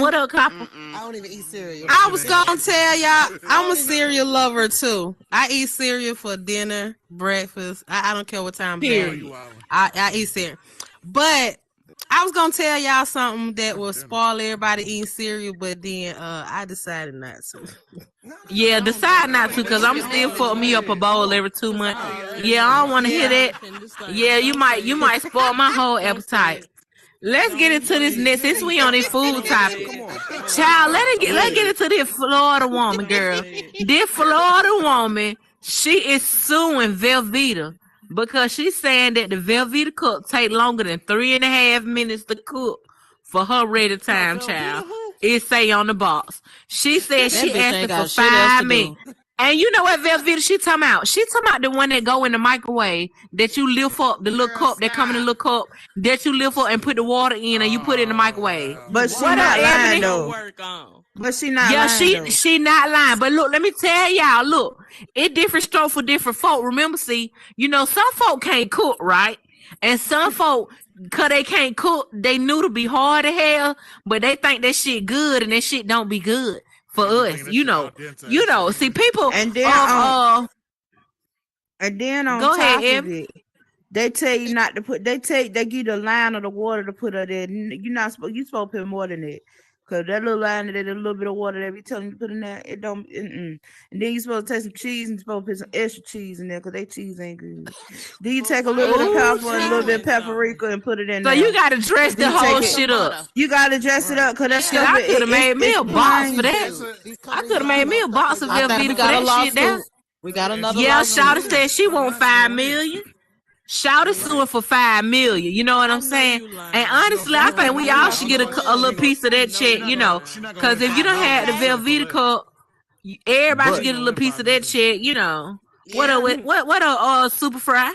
What up, Copper? I don't even eat cereal. I was gonna tell y'all, I'm a cereal lover too. I eat cereal for dinner, breakfast. I don't care what time of day. I eat cereal, but I was gonna tell y'all something that will spoil everybody eating cereal, but then I decided not to. Yeah, decide not to, cause I'm still fucking me up a bowl every 2 months. Yeah, I don't want to hear that. Yeah, you might spoil my whole appetite. Let's get into this next. Since we on this food topic, child, let's get into this Florida woman, girl. This Florida woman, she is suing Velveeta. Because she's saying that the Velveeta cup take longer than 3.5 minutes to cook for her ready time, child. It say on the box. She said she asked for 5 minutes. And you know what Velveeta she talking about? She talking about the one that go in the microwave that you lift up, the little cup that come in the little cup that you lift up and put the water in and you put it in the microwave. But she not lying though. But she not lying. She not lying. But look, let me tell y'all, look, it different stroke for different folk. Remember, see, you know, some folk can't cook, right? And some folk, cause they can't cook, they knew to be hard to hell, but they think that shit good and that shit don't be good for us. You know, see people and then on go top ahead, of it, they tell you not to put. They give you the line of the water to put her there. You're not supposed. You supposed to put more than it. Cause that little line that a little bit of water that we telling you to put in there, it don't. And then you supposed to take some cheese and supposed to put some extra cheese in there, cause they cheese ain't good. Then you take a little bit of pepper and a little bit of paprika and put it in there. So you gotta dress the whole shit up. You gotta dress it up, cause that shit. I could have made me a box for that. I could have made me a box of Velveeta for that shit down. We got another. Yeah, Shawty said she want $5 million. Shawty suing for $5 million. You know what I'm saying? And honestly, I think we all should get a little piece of that check. You know, because if you don't have the Velveeta cup, everybody should get a little piece of that check. You know, what a Super Fry.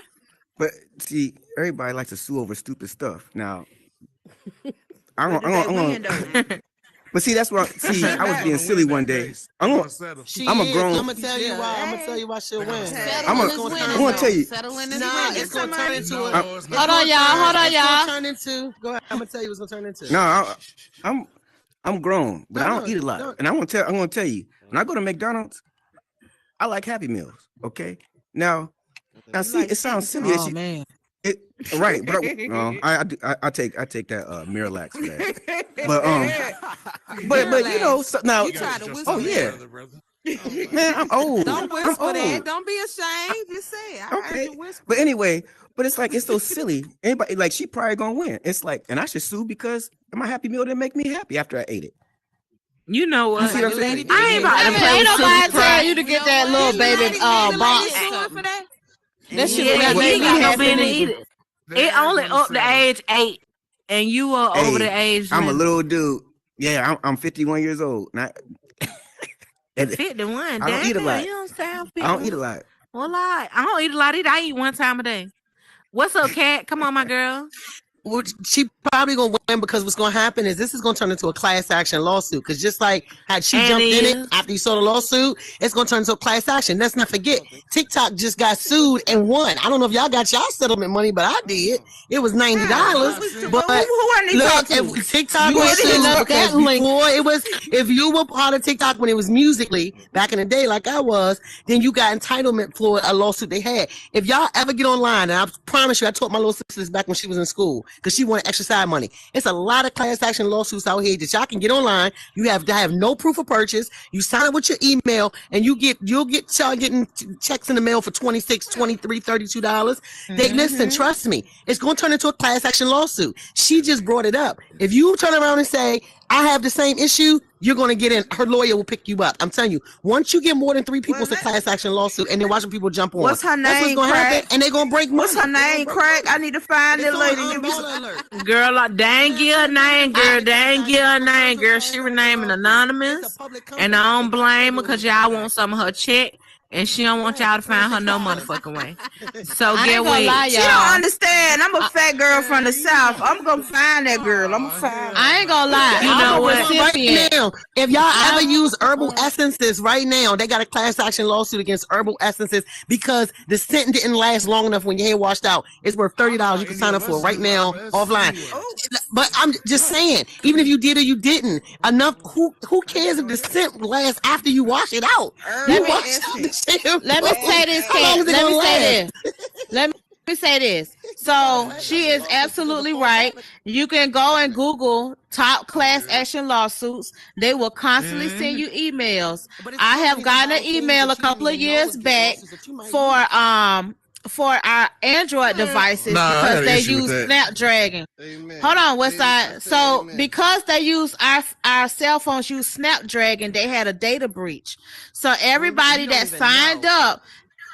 But see, everybody likes to sue over stupid stuff. Now, but see, that's what. See, I was being silly one day. I'm a grown. I'm gonna tell you why. I'm gonna tell you why she'll win. I'm gonna tell you. Nah, it's gonna turn into. Hold on, y'all. Turn into. Go ahead. I'm gonna tell you what's gonna turn into. No, I'm grown, but I don't eat a lot, and I'm gonna tell you. When I go to McDonald's, I like Happy Meals. Okay, now see, it sounds silly. Oh man. Right, but I take that Miralax for that. But you know now. Oh yeah, man, I'm old. Don't whisper that. Don't be ashamed. Just say it. Okay, but anyway, but it's like it's so silly. Anybody like she probably gonna win. It's like, and I should sue because my Happy Meal didn't make me happy after I ate it. You know what? You see what I'm saying? I ain't about to play ain't with nobody Super tell you to get that little baby box. That shit you ain't got no business to eat it. It only up to age 8, and you are over the age. I'm a little dude. Yeah, I'm 51 years old. 51. I don't eat a lot. You don't sound 50. I don't eat a lot. Well, I don't eat a lot either. I eat one time a day. What's up, Kat? Come on, my girl. She probably gonna win because what's gonna happen is this is gonna turn into a class action lawsuit. Because just like had she jumped in it after you saw the lawsuit, it's gonna turn into a class action. Let's not forget, TikTok just got sued and won. I don't know if y'all got y'all settlement money, but I did. It was $90. But look, TikTok was sued because before it was, if you were part of TikTok when it was Musically back in the day, like I was, then you got entitlement for a lawsuit they had. If y'all ever get online, and I promise you, I taught my little sister this back when she was in school because she wanted exercise money. It's a lot of class action lawsuits out here that y'all can get online. You have to have no proof of purchase. You sign up with your email, and you'll get y'all getting checks in the mail for $26, $23, $32. They listen, trust me, it's going to turn into a class action lawsuit. She just brought it up. If you turn around and say, I have the same issue, you're going to get in. Her lawyer will pick you up. I'm telling you, once you get more than 3 people, it's a class action lawsuit, and they're watching people jump on. What's her name? That's what's going to happen, and they're going to break money. What's her name, Crack? I need to find that lady. Girl, they ain't give her name, girl. They ain't give her name, girl. She renaming anonymous, and I don't blame her because y'all want some of her check. And she don't want y'all to find her no motherfucking way. So get with it. She don't understand. I'm a fat girl from the South. I'm gonna find that girl. I'm gonna find her. I ain't gonna lie. You know what? Right now, if y'all ever use herbal essences right now, they got a class action lawsuit against herbal essences because the scent didn't last long enough when your hair washed out. It's worth $30. You can sign up for it right now offline. But I'm just saying, even if you did or you didn't, enough. Who cares if the scent lasts after you wash it out? You wash out the shit. Let me say this, Kat. Let me say this. So she is absolutely right. You can go and Google top class action lawsuits. They will constantly send you emails. I have gotten an email a couple of years back for our Android devices because they use Snapdragon. Hold on, Westside. So because they use our cell phones use Snapdragon, they had a data breach. So everybody that signed up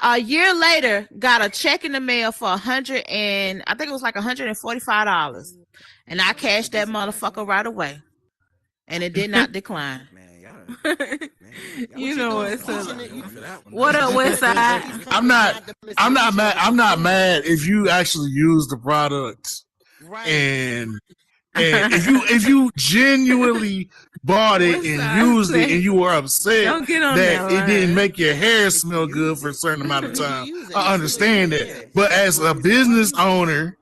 a year later got a check in the mail for $145, and I cashed that motherfucker right away, and it did not decline. You know what? What up, Westside? I'm not mad if you actually use the products, and if you genuinely bought it and used it, and you were upset that it didn't make your hair smell good for a certain amount of time. I understand that, but as a business owner,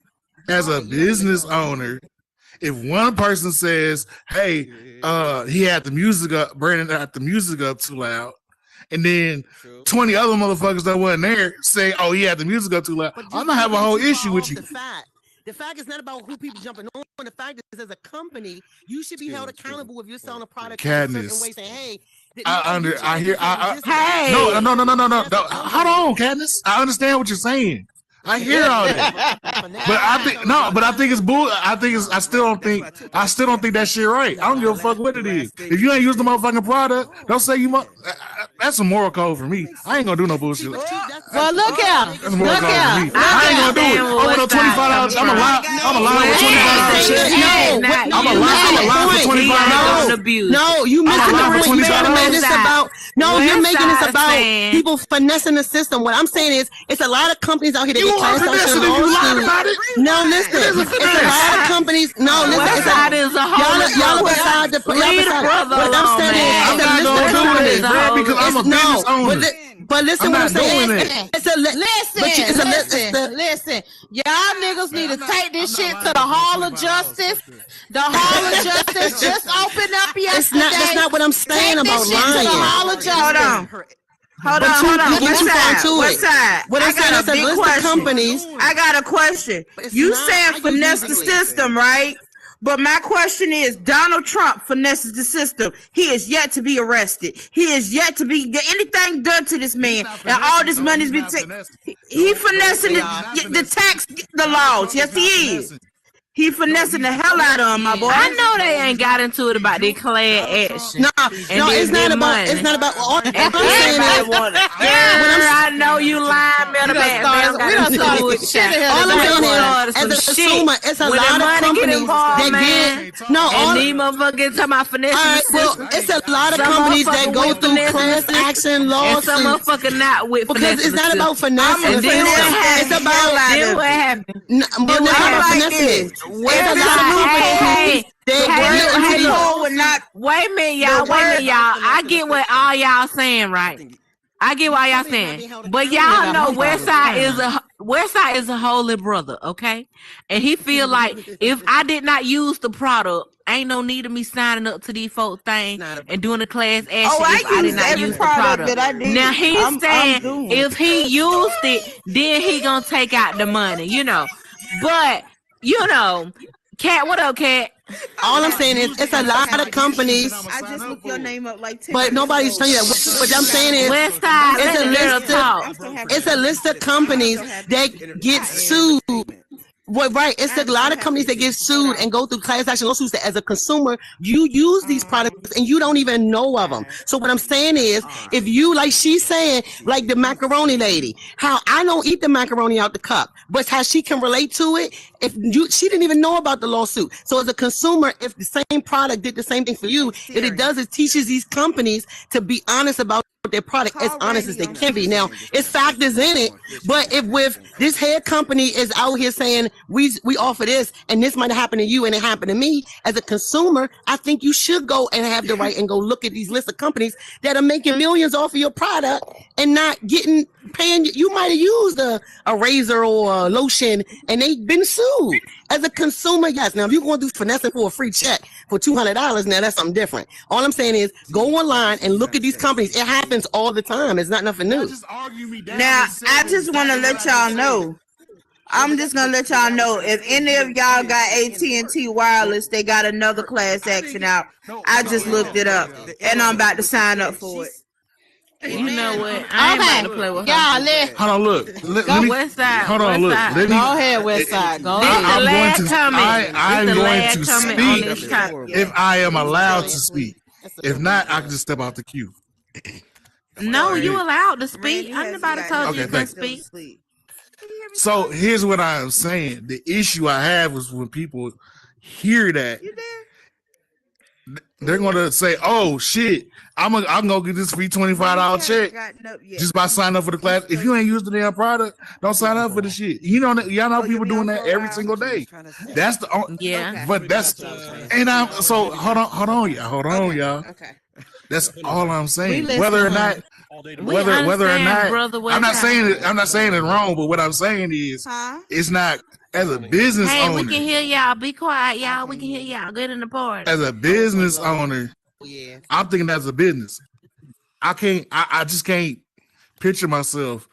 if one person says, "Hey, he had the music up, Brandon had the music up too loud," and then 20 other motherfuckers that wasn't there say, "Oh, he had the music up too loud," I'm gonna have a whole issue with you. The fact is not about who people jumping on. The fact is, as a company, you should be held accountable if you're selling a product in a certain way. Saying, "Hey, hey, no. Hold on, Katniss. I understand what you're saying. I hear all that, but I think it's bull. I still don't think that shit right. I don't give a fuck what it is. If you ain't used the motherfucking product, don't say you. That's a moral code for me. I ain't gonna do no bullshit. Well, look out. That's a moral code for me. I ain't gonna do it. Over no $25, I'm alive with $25. I'm alive with $25. No, you missing the point. You're making this about people finessing the system. What I'm saying is, it's a lot of companies out here that get class action lawsuits. No, listen, it's a lot of companies. No, listen, y'all beside the. What I'm saying is, I'm not gonna do it because I'm a business owner. But listen, what I'm saying. Listen. Y'all niggas need to take this shit to the Hall of Justice. The Hall of Justice just opened up yesterday. That's not what I'm saying about lying. To the Hall of Justice. Hold on. What side? What I got a big question. I got a question. You saying finesse the system, right? But my question is, Donald Trump finesses the system. He is yet to be arrested. He is yet to be anything done to this man, and all this money's been taken. He finessing the laws. Yes, he is. He finessing the hell out of him, my boy. I know they ain't got into it about their class action. No, it's not about. All I'm saying is, I know you lying, man. All I'm saying is, as a consumer, it's a lot of companies that get and these motherfuckers talking about finesse. All right, well, it's a lot of companies that go through class action lawsuits. And some motherfucker not with because finesse. it's not about finesse. It's about then what happened? But it's not about finesse. There's a lot of companies. Wait a minute, y'all. I get what all y'all saying, right? I get what y'all saying, but y'all know Westside is a holy brother, okay? And he feel like if I did not use the product, ain't no need of me signing up to these folks thing and doing the class action if I did not use the product. Now he's saying if he used it, then he gonna take out the money, you know. But you know, Cat, what up, Cat? All I'm saying is it's a lot of companies. I just looked your name up like 10 but nobody's telling you that. What I'm saying is it's a list of companies that get sued. Well, right, it's a lot of companies that get sued and go through class action lawsuits that as a consumer, you use these products and you don't even know of them. So what I'm saying is, if you, like she's saying, like the macaroni lady, how I don't eat the macaroni out the cup, but how she can relate to it, she didn't even know about the lawsuit. So as a consumer, if the same product did the same thing for you, what it does is teaches these companies to be honest about their product as honest as they can be. Now, it's factors in it, but if this head company is out here saying we offer this and this might happen to you and it happened to me, as a consumer, I think you should go and have the right and go look at these lists of companies that are making millions off of your product and not paying. You might have used a razor or a lotion and they've been sued. As a consumer, yes. Now, if you're going to do finessing for a free check for $200, now that's something different. All I'm saying is go online and look at these companies. It happens all the time. It's not nothing new. Now, I just want to let y'all know. I'm just gonna let y'all know if any of y'all got AT&T wireless, they got another class action out. I just looked it up and I'm about to sign up for it. You know what? I ain't about to play with her. Y'all, hold on, look. Go Westside. Hold on, look. Go ahead, Westside. Go ahead. I'm going to speak if I am allowed to speak. If not, I can just step out the queue. No, you allowed to speak. I'm about to tell you to speak. So here's what I am saying. The issue I have is when people hear that, they're gonna say, "Oh shit, I'm gonna get this free $25 check just by signing up for the class." If you ain't used the damn product, don't sign up for the shit. You know, y'all know people doing that every single day. That's the but that's and I'm so hold on, y'all. Okay. That's all I'm saying. Whether or not, brother, I'm not saying it wrong, but what I'm saying is, it's not as a business owner. We can hear y'all. Be quiet, y'all. We can hear y'all. Get in the party. As a business owner, I'm thinking as a business. I just can't picture myself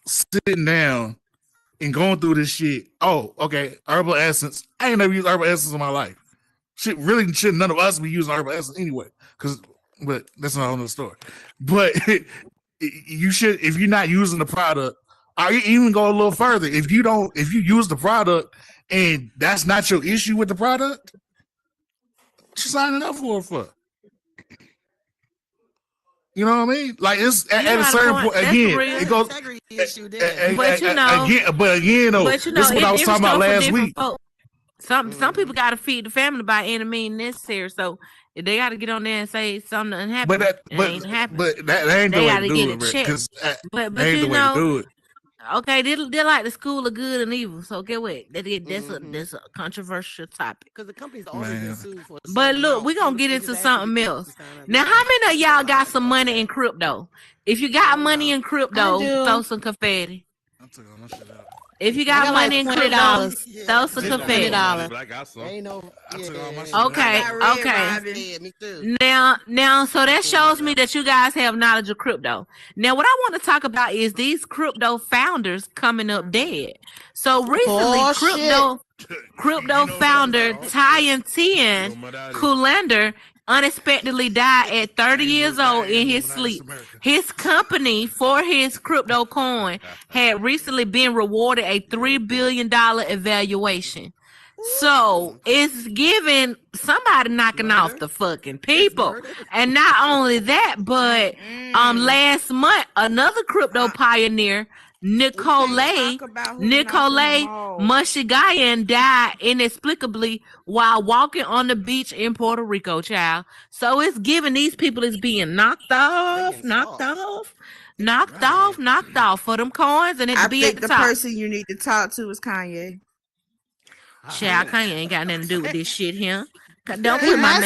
sitting down and going through this shit. Oh, okay, herbal essence. I ain't never used herbal essence in my life. Shit, really should none of us be using herbal essence anyway, but that's not another story. But you should, if you're not using the product, or even go a little further. If you use the product and that's not your issue with the product, what you signing up for? You know what I mean? Like it's at a certain point again. It goes. But again, though, this is what I was talking about last week. Some people got to feed the family by any means necessary. So if they got to get on there and say something didn't happen, but that ain't the way to do it, because that ain't the way to do it. Okay, they're like the school of good and evil. So get what? That's a controversial topic. Because the company's always been sued for. But look, we're gonna get into something else. Now, how many of y'all got some money in crypto? If you got money in crypto, throw some confetti. I took all my shit out. If you got money in crypto, throw some confetti. Okay. Now, so that shows me that you guys have knowledge of crypto. Now, what I want to talk about is these crypto founders coming up dead. So recently, crypto founder Tien Kullander unexpectedly died at 30 years old in his sleep. His company for his crypto coin had recently been rewarded a $3 billion evaluation. So it's giving somebody knocking off the fucking people. And not only that, but last month another crypto pioneer, Nicole Mushigayan, died inexplicably while walking on the beach in Puerto Rico, child. So it's giving these people is being knocked off for them coins, and it be at the top. Person you need to talk to is Kanye. Child, Kanye ain't got nothing to do with this shit here. Don't put my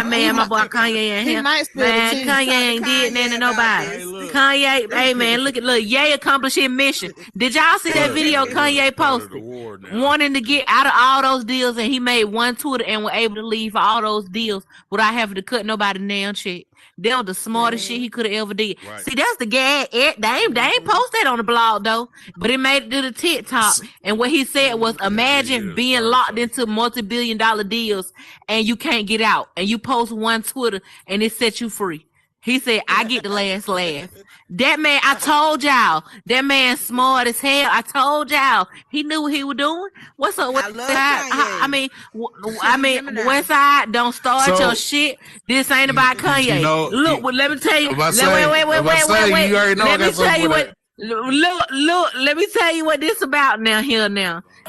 man, my boy Kanye in here. Man, Kanye ain't did nothing to nobody. Kanye, hey man, look, Ye accomplished his mission. Did y'all see that video Kanye posted? Wanting to get out of all those deals, and he made one Twitter and was able to leave for all those deals without having to cut nobody damn check. That was the smartest shit he could have ever did. Right. See, that's the gag. They ain't post that on the blog though, but it made it to the TikTok. And what he said was, imagine being locked into multi-billion-dollar deals and you can't get out, and you post one Twitter and it sets you free. He said, I get the last laugh. That man, I told y'all, that man smart as hell. I told y'all, he knew what he was doing. What's up? I mean, Westside, don't start your shit. This ain't about Kanye. You know, look, let me tell you. Wait. Let me tell you what. Look. Let me tell you what this about now.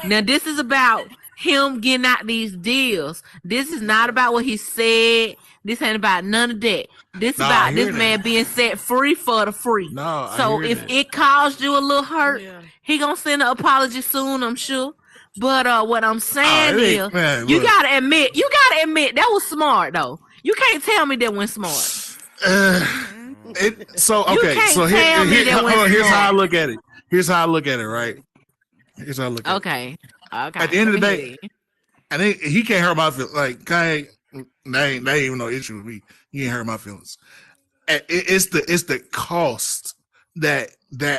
Now, this is about him getting out these deals. This is not about what he said. This ain't about none of that. This about this man being set free for the free. So if it caused you a little hurt, he gonna send an apology soon, I'm sure. But what I'm saying is, you gotta admit that was smart though. You can't tell me that went smart. Here's how I look at it. Here's how I look at it, right? Here's how I look at it. Okay. At the end of the day, I think he can't hurt my feelings. Like Kanye, they ain't even no issue with me. He ain't hurt my feelings. It's the cost that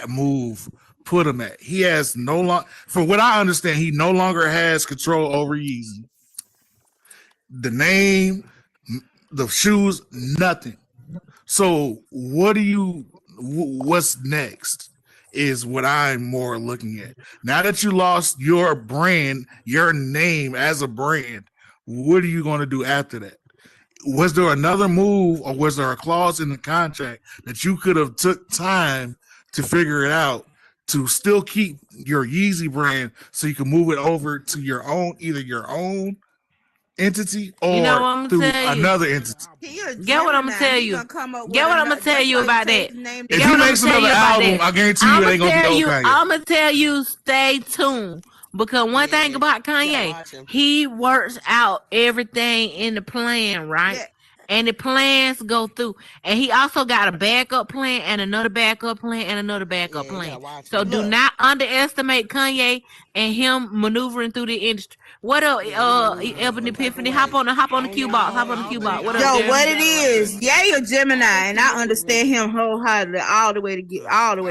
move put him at. He has no longer, for what I understand, he no longer has control over Yeezy. The name, the shoes, nothing. So what's next is what I'm more looking at. Now that you lost your brand, your name as a brand, what are you going to do after that? Was there another move, or was there a clause in the contract that you could have took time to figure it out to still keep your Yeezy brand so you can move it over to your own, either your own entity or through another entity? Get what I'm gonna tell you. Get what I'm gonna tell you about that. If he makes another album, I guarantee you it ain't gonna be okay. I'm gonna tell you, stay tuned. Because one thing about Kanye, he works out everything in the plan, right? Yeah. And the plans go through. And he also got a backup plan and another backup plan and another backup plan. So do not underestimate Kanye and him maneuvering through the industry. What up, Ebony Epiphany? Hop on the Q box. What up, Jeremy? What it is? Yay or Gemini, and I understand him wholeheartedly all the way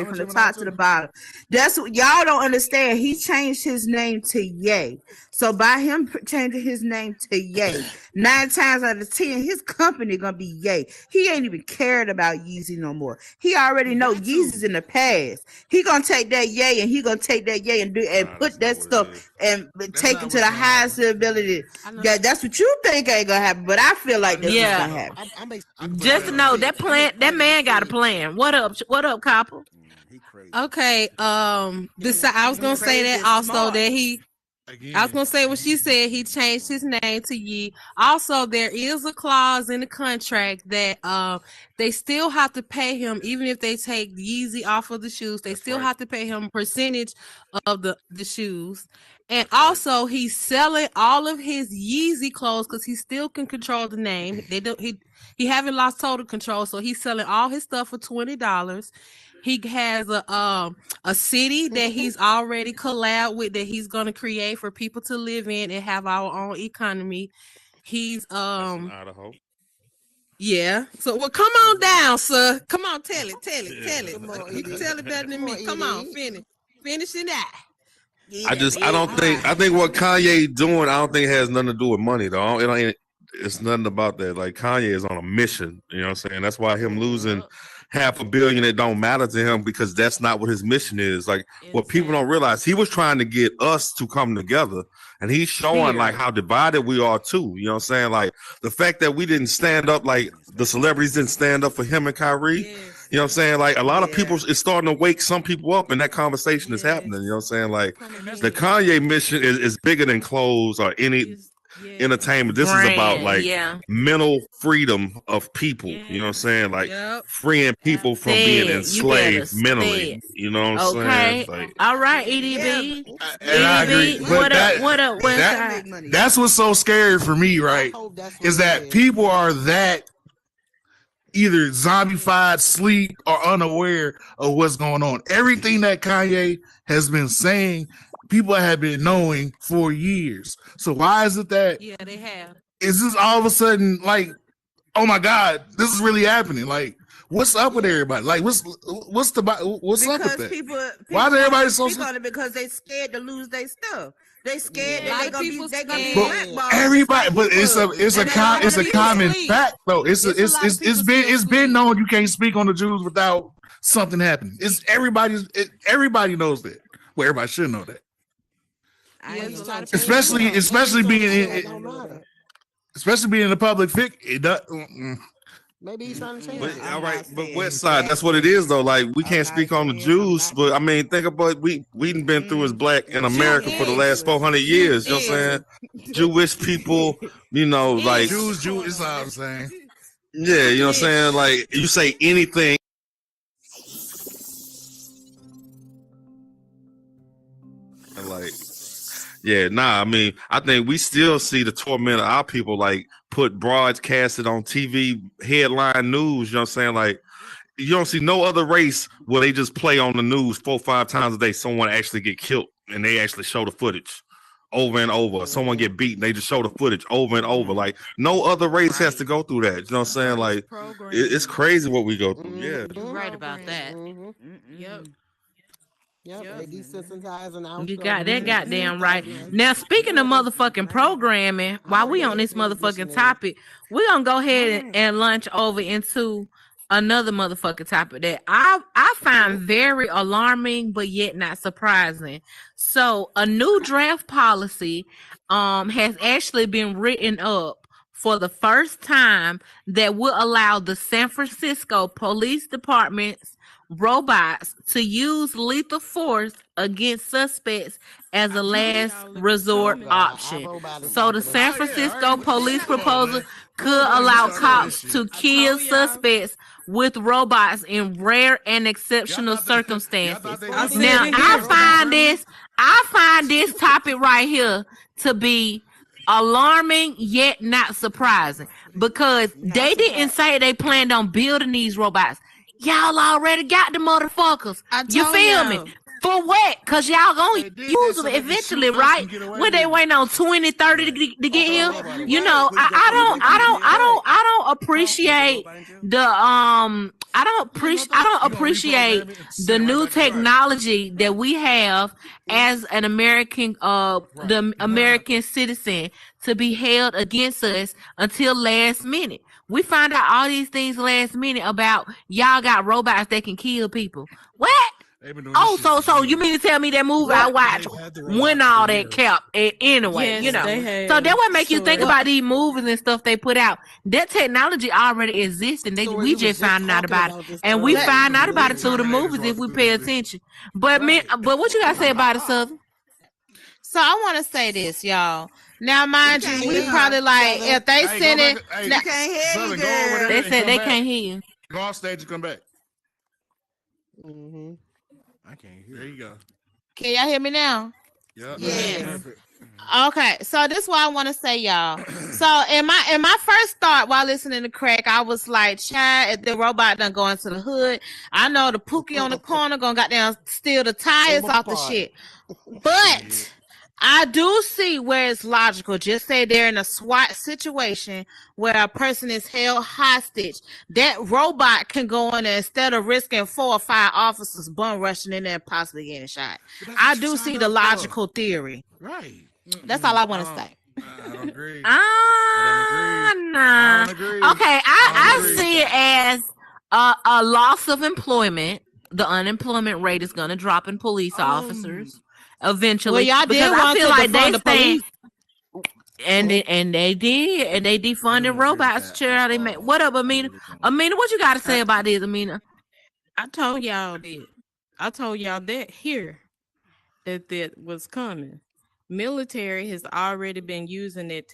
from the top to the bottom. That's what y'all don't understand. He changed his name to Ye. So by him changing his name to Ye, 9 times out of 10, his company gonna be Ye. He ain't even cared about Yeezy no more. He already know Yeezy's in the past. He gonna take that Ye and put that stuff and take it to the highest ability. Yeah, that's what you think ain't gonna happen, but I feel like this is gonna happen. Just know that plan. That man got a plan. What up, Copper? Okay. I was gonna say that also that he. I was gonna say what she said. He changed his name to Yee. Also, there is a clause in the contract that they still have to pay him, even if they take Yeezy off of the shoes. They still have to pay him a percentage of the shoes. And also, he's selling all of his Yeezy clothes because he still can control the name. He haven't lost total control, so he's selling all his stuff for $20. He has a city that he's already collabed with that he's gonna create for people to live in and have our own economy. He's Idaho. Yeah. So come on down, sir. Come on, tell it. You can tell it better than me. Come on, finish it out. I think what Kanye doing, I don't think it has nothing to do with money though. It's nothing about that. Like Kanye is on a mission, you know what I'm saying? That's why him losing $500 million that don't matter to him because that's not what his mission is. Like what people don't realize, he was trying to get us to come together, and he's showing like how divided we are too. You know what I'm saying? Like the fact that we didn't stand up, like the celebrities didn't stand up for him and Kyrie. You know what I'm saying? Like a lot of people is starting to wake some people up, and that conversation is happening. You know what I'm saying? Like the Kanye mission is bigger than clothes or any entertainment. This is about like mental freedom of people. You know what I'm saying? Like freeing people from being enslaved mentally. You know what I'm saying? Like, all right, EDB. And I agree. But that's what's so scary for me, right? Is that people are that either zombified, sleep, or unaware of what's going on. Everything that Kanye has been saying, people have been knowing for years. So why is it that? Yeah, they have. Is this all of a sudden like, oh my God, this is really happening? Like, what's up with everybody? Like, what's up with that? People why is everybody so scared? Because they scared to lose their stuff. They scared that they gonna be blackballed. Everybody, but it's a common fact though. It's been known you can't speak on the Jews without something happening. It's everybody knows that. Well, everybody should know that. Especially being in the public figure. It does. Maybe he's trying to change. But, all right, but West Side, that's what it is though. Like we can't speak on the Jews, but I mean, think about we've been through as black in America for the last 400 years. You know what I'm saying? Jewish people, you know, like Jews is all I'm saying. Yeah, you know what I'm saying? Like you say anything. Like, yeah, I mean, I think we still see the torment of our people like put broadcasted on TV headline news. You know what I'm saying? Like, you don't see no other race where they just play on the news 4 or 5 times a day. Someone actually get killed and they actually show the footage over and over. Someone get beaten, they just show the footage over and over. Like, no other race has to go through that. You know what I'm saying? Like, it's crazy what we go through. Yeah, you're right about that. Yep. They desensitizing. You got that goddamn right. Now, speaking of motherfucking programming, while we on this motherfucking topic, we're gonna go ahead and launch over into another motherfucking topic that I find very alarming, but yet not surprising. So, a new draft policy has actually been written up for the first time that will allow the San Francisco Police Department's robots to use lethal force against suspects as a last resort option. So the San Francisco police proposal could allow cops to kill suspects with robots in rare and exceptional circumstances. Now, I find this topic right here to be alarming yet not surprising, because they didn't say they planned on building these robots. Y'all already got the motherfuckers. You feel me? For what? Because y'all gonna use them eventually, right? When they waiting on 20, 30 to get here. You know, I don't appreciate the I don't appreciate the new technology that we have as an American the American citizen to be held against us until last minute. We find out all these things last minute about y'all got robots that can kill people. What? Oh, so you mean to tell me that movie I watched when all that kept anyway? Yes, you know, so that would make you think about these movies and stuff they put out. That technology already exists, and we just found out about it, and we find out about it through the movies if we pay attention. But what you gotta say about it, Southern? So I want to say this, y'all. Now, mind you, we probably like if they send it. You can't hear you. They said they can't hear you. Go on stage and come back. I can't hear. There you go. Can y'all hear me now? Yep. Yes. Okay, so this is what I want to say, y'all. So in my first thought while listening to Crack, I was like, child, if the robot done go into the hood, I know the Pookie on the corner gonna goddamn steal the tires off the shit. But I do see where it's logical. Just say they're in a SWAT situation where a person is held hostage. That robot can go in there instead of risking 4 or 5 officers bum rushing in there and possibly getting shot. I do see the logical theory. Right. That's all I want to say. I don't agree. Nah. Okay, I see it as A loss of employment. The unemployment rate is going to drop in police officers eventually. Well, y'all because did I want feel to like defund they the stand, police. and they did, and they defunded robots. Child, they made what up, Amina? Amina, what you got to say about this, Amina? I told y'all that. I told y'all that here that was coming. Military has already been using that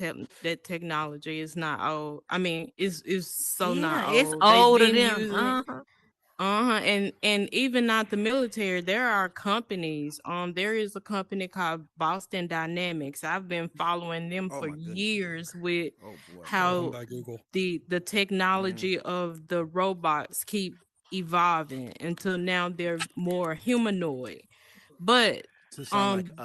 technology. It's not old. I mean, it's so not old. It's old to They've been them. using it. And even not the military, there are companies. There is a company called Boston Dynamics. I've been following them for years with how the technology of the robots keep evolving until now they're more humanoid. But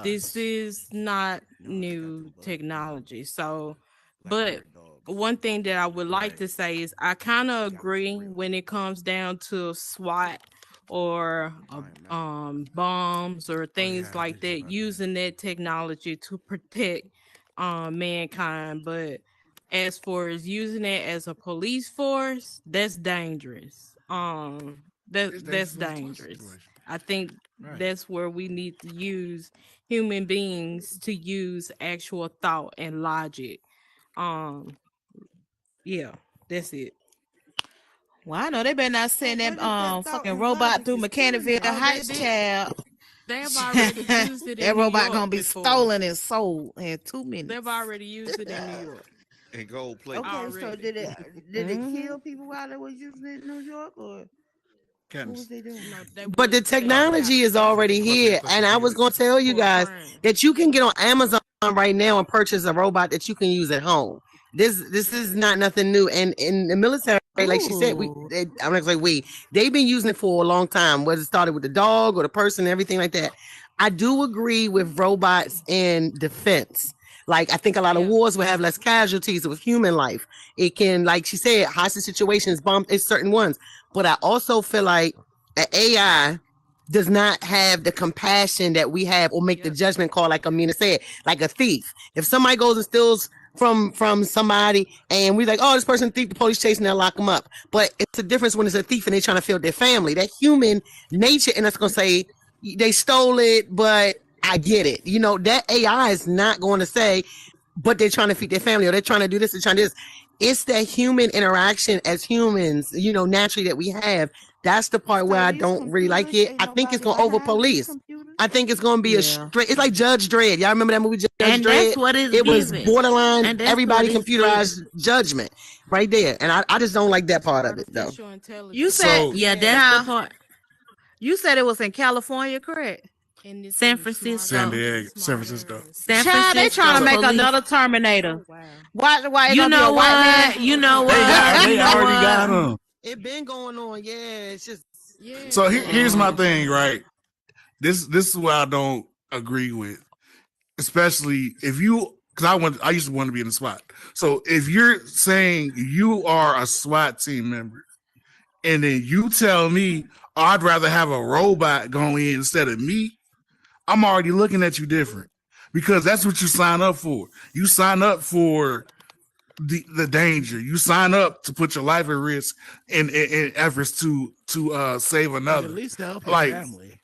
this is not new technology. So, but one thing that I would like to say is I kind of agree when it comes down to SWAT or bombs or things like that, using that technology to protect mankind. But as far as using it as a police force, that's dangerous. That's dangerous. I think that's where we need to use human beings to use actual thought and logic. Yeah, that's it. Well, I know they better not send that fucking robot through Mechanicville Heights, child. They have already used it in that New robot York gonna be before. stolen and sold in 2 minutes. They've already used it in New York. And gold plate. Okay, so did it kill people while they was using it in New York, or what was they doing? But the technology is already here, and I was going to tell you guys that you can get on Amazon right now and purchase a robot that you can use at home. This is not nothing new, and in the military, like she said, I'm not gonna say they've been using it for a long time. Whether it started with the dog or the person, and everything like that. I do agree with robots in defense. Like I think a lot of wars will have less casualties with human life. It can, like she said, hostage situations, bomb it's certain ones. But I also feel like an AI does not have the compassion that we have, or make the judgment call, like Amina said, like a thief. If somebody goes and steals from somebody, and we're like, oh, this person thief, the police chasing, they'll lock them up. But it's a difference when it's a thief and they're trying to feed their family. That human nature, and that's gonna say they stole it, but I get it. You know, that AI is not going to say, but they're trying to feed their family, or they're trying to do this, they're trying to do this. It's that human interaction as humans, you know, naturally that we have. That's the part where I don't really like it. I think it's going to over police. I think it's going to be a straight. It's like Judge Dredd. Y'all remember that movie, Judge Dredd? That's what it was borderline. Everybody computerized judgment right there, and I just don't like that part of it, though. You said, that's the part. You said it was in California, correct? San Francisco. San Francisco. Child, they trying to make another Terminator. Why? You know what? You know what? They already got them. It been going on, yeah. It's just So here's my thing, right? This is what I don't agree with, especially if you, because I used to want to be in the SWAT. So if you're saying you are a SWAT team member, and then you tell me, oh, I'd rather have a robot go in instead of me, I'm already looking at you different, because that's what you sign up for. You sign up for the danger. You sign up to put your life at risk in efforts to save another. At least help like family.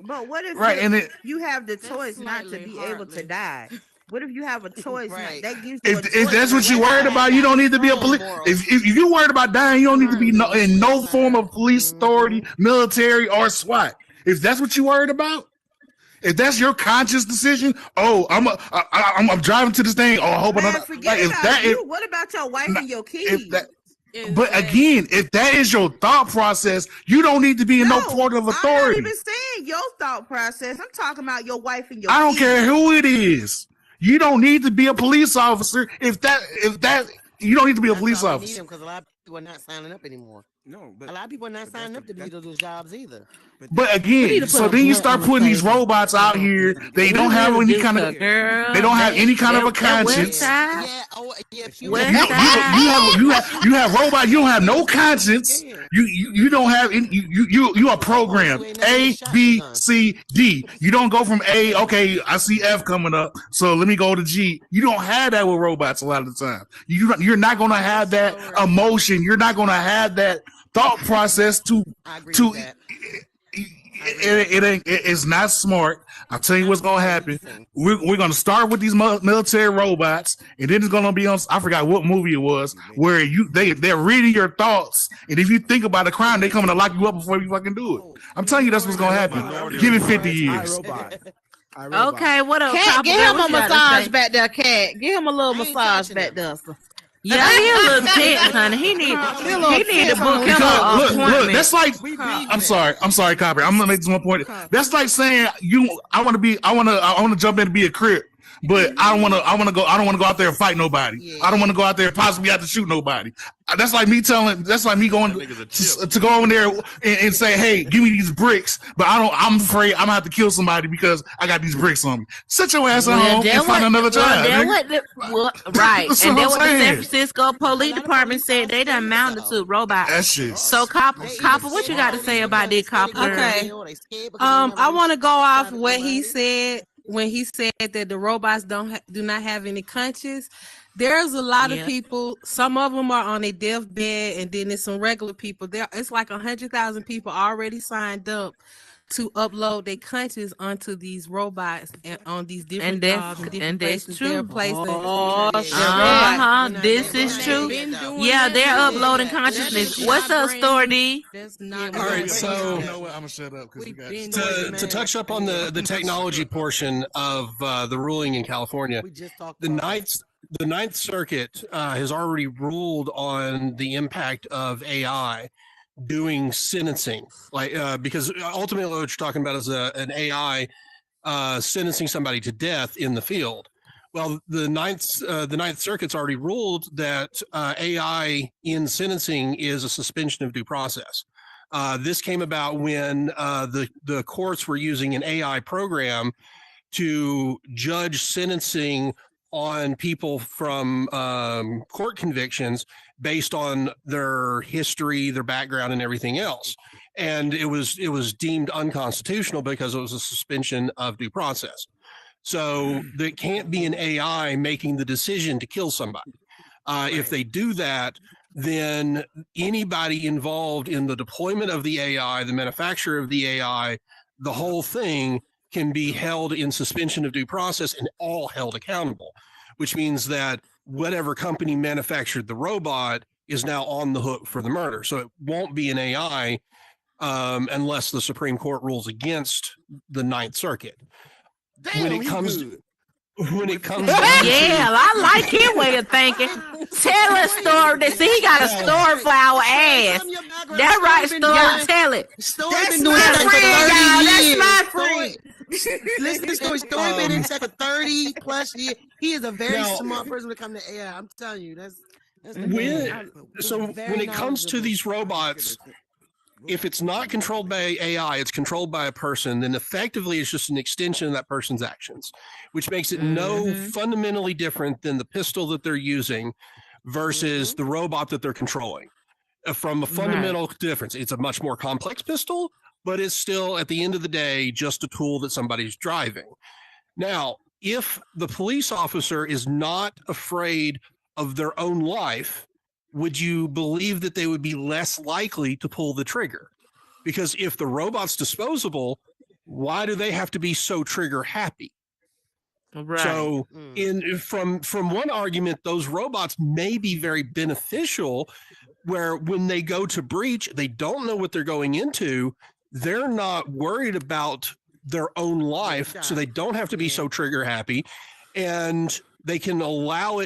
But what if you have the choice not to be able to die? What if you have a choice? Right. That gives you if that's what you're worried about, you don't need to be a police. If you're worried about dying, you don't need to be in no form of police authority, military, or SWAT. If that's what you're worried about, if that's your conscious decision, I'm driving to this thing. Oh, I hope I'm forget about you. What about your wife and your kids? But again, if that is your thought process, you don't need to be in no port of authority. I'm not even saying your thought process. I'm talking about your wife and your kids. I don't care who it is. You don't need to be a police officer if that you don't need to be a police officer. Because a lot of people are not signing up anymore. No, but a lot of people are not signing up to do those jobs either. But again, so then you start putting these robots out here. They don't have any kind of any kind of a conscience. You have robots. You don't have no conscience. You don't have any. You are programmed A, B, C, D. You don't go from A. Okay, I see F coming up, so let me go to G. You don't have that with robots a lot of the time. You're not going to have that emotion. You're not going to have that thought process to it's not smart. I'll tell you what's gonna happen. We're gonna start with these military robots, and then it's gonna be on. I forgot what movie it was where they're reading your thoughts, and if you think about a crime, they coming to lock you up before you fucking do it. I'm telling you, that's what's gonna happen. Give it 50 years. Okay, what up? Cat, give him a massage back there, Cat. Give him a little massage back there. Yeah, he a little tense, honey. He need to book him an appointment. Look, that's like I'm sorry, Copper. I'm gonna make this one point. That's like saying I want to jump in and be a Crip, but I don't want to go out there and fight nobody. I don't want to go out there and possibly have to shoot nobody. That's like me going to go over there and say, hey, give me these bricks, but I'm afraid I'm gonna have to kill somebody because I got these bricks on me. Sit your ass at home and find another job. Right. And then what the San Francisco Police Department said, they done mounted to robots. That shit. So Copper, what you got to say about this, Copper? Okay. I want to go off what he said when he said that the robots do not have any conscience. There's a lot of people. Some of them are on a deathbed, and then there's some regular people. It's like 100,000 people already signed up to upload their conscience onto these robots and on these different places. True. They're placing. This is true. Yeah, they're uploading consciousness. What's up, Story D? All right, so I'm gonna shut up to touch up on the technology portion of the ruling in California, the Ninth Circuit has already ruled on the impact of AI doing sentencing, because ultimately what you're talking about is an AI sentencing somebody to death in the field. Well, the Ninth Circuit's already ruled that AI in sentencing is a suspension of due process. This came about when the courts were using an AI program to judge sentencing on people from court convictions based on their history, their background, and everything else. And it was deemed unconstitutional because it was a suspension of due process. So there can't be an AI making the decision to kill somebody. If they do that, then anybody involved in the deployment of the AI, the manufacture of the AI, the whole thing can be held in suspension of due process and all held accountable, which means that whatever company manufactured the robot is now on the hook for the murder. So it won't be an AI unless the Supreme Court rules against the Ninth Circuit. When it comes down I like his way of thinking. Tell a story. See, he got a story for our ass. That right, story. Tell it. That's my friend, y'all. That's my friend. Listen to the story. Story been in tech for 30 plus years. He is a very smart person when it comes to AI. I'm telling you, that's when it comes to these robots, if it's not controlled by AI, it's controlled by a person, then effectively it's just an extension of that person's actions, which makes it no fundamentally different than the pistol that they're using versus the robot that they're controlling. From a fundamental difference, it's a much more complex pistol, but it's still, at the end of the day, just a tool that somebody's driving. Now, if the police officer is not afraid of their own life, would you believe that they would be less likely to pull the trigger? Because if the robot's disposable, why do they have to be so trigger happy? Right. So from one argument, those robots may be very beneficial, where when they go to breach, they don't know what they're going into. They're not worried about their own life, so they don't have to be so trigger happy, and they can allow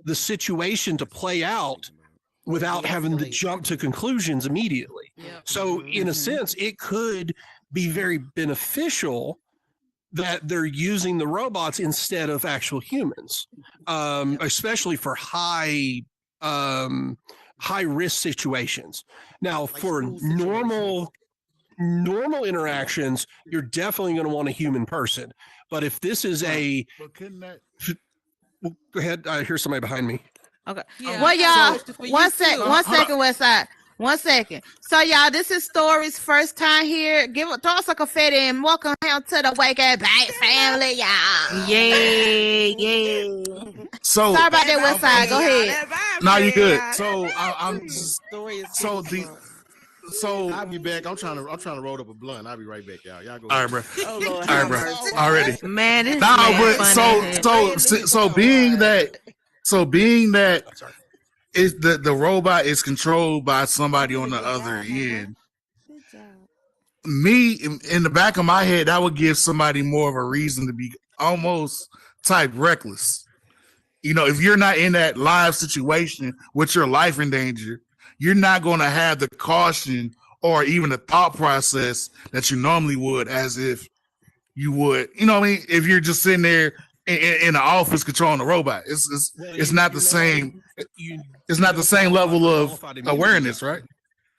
the situation to play out without having to jump to conclusions immediately. So in a sense, it could be very beneficial that they're using the robots instead of actual humans, especially for high risk situations. Now, for normal interactions, you're definitely going to want a human person. But if this is go ahead. I hear somebody behind me. Okay. Well, y'all, one second, Westside. 1 second. So, y'all, this is Story's first time here. Throw us a confetti and welcome him to the Wake Up Bite family, y'all. Yeah. So sorry about that, West Side. Go ahead. No, you good. So I'm just so I'll be back. I'm trying to roll up a blunt. I'll be right back, y'all. Y'all go. All right, bro. Oh Lord, all right, bro. Already. Man, this No, man but funny so being that is the robot is controlled by somebody on the other end. Me in the back of my head, that would give somebody more of a reason to be almost type reckless. You know, if you're not in that live situation with your life in danger, you're not going to have the caution or even the thought process that you normally would, as if you would, you know what I mean? If you're just sitting there in the office controlling the robot, it's not the same. It's not the same level of awareness, right?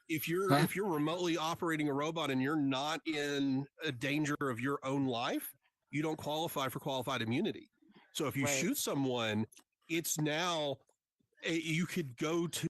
If you're remotely operating a robot and you're not in a danger of your own life, you don't qualify for qualified immunity. So if you shoot someone, it's now you could go to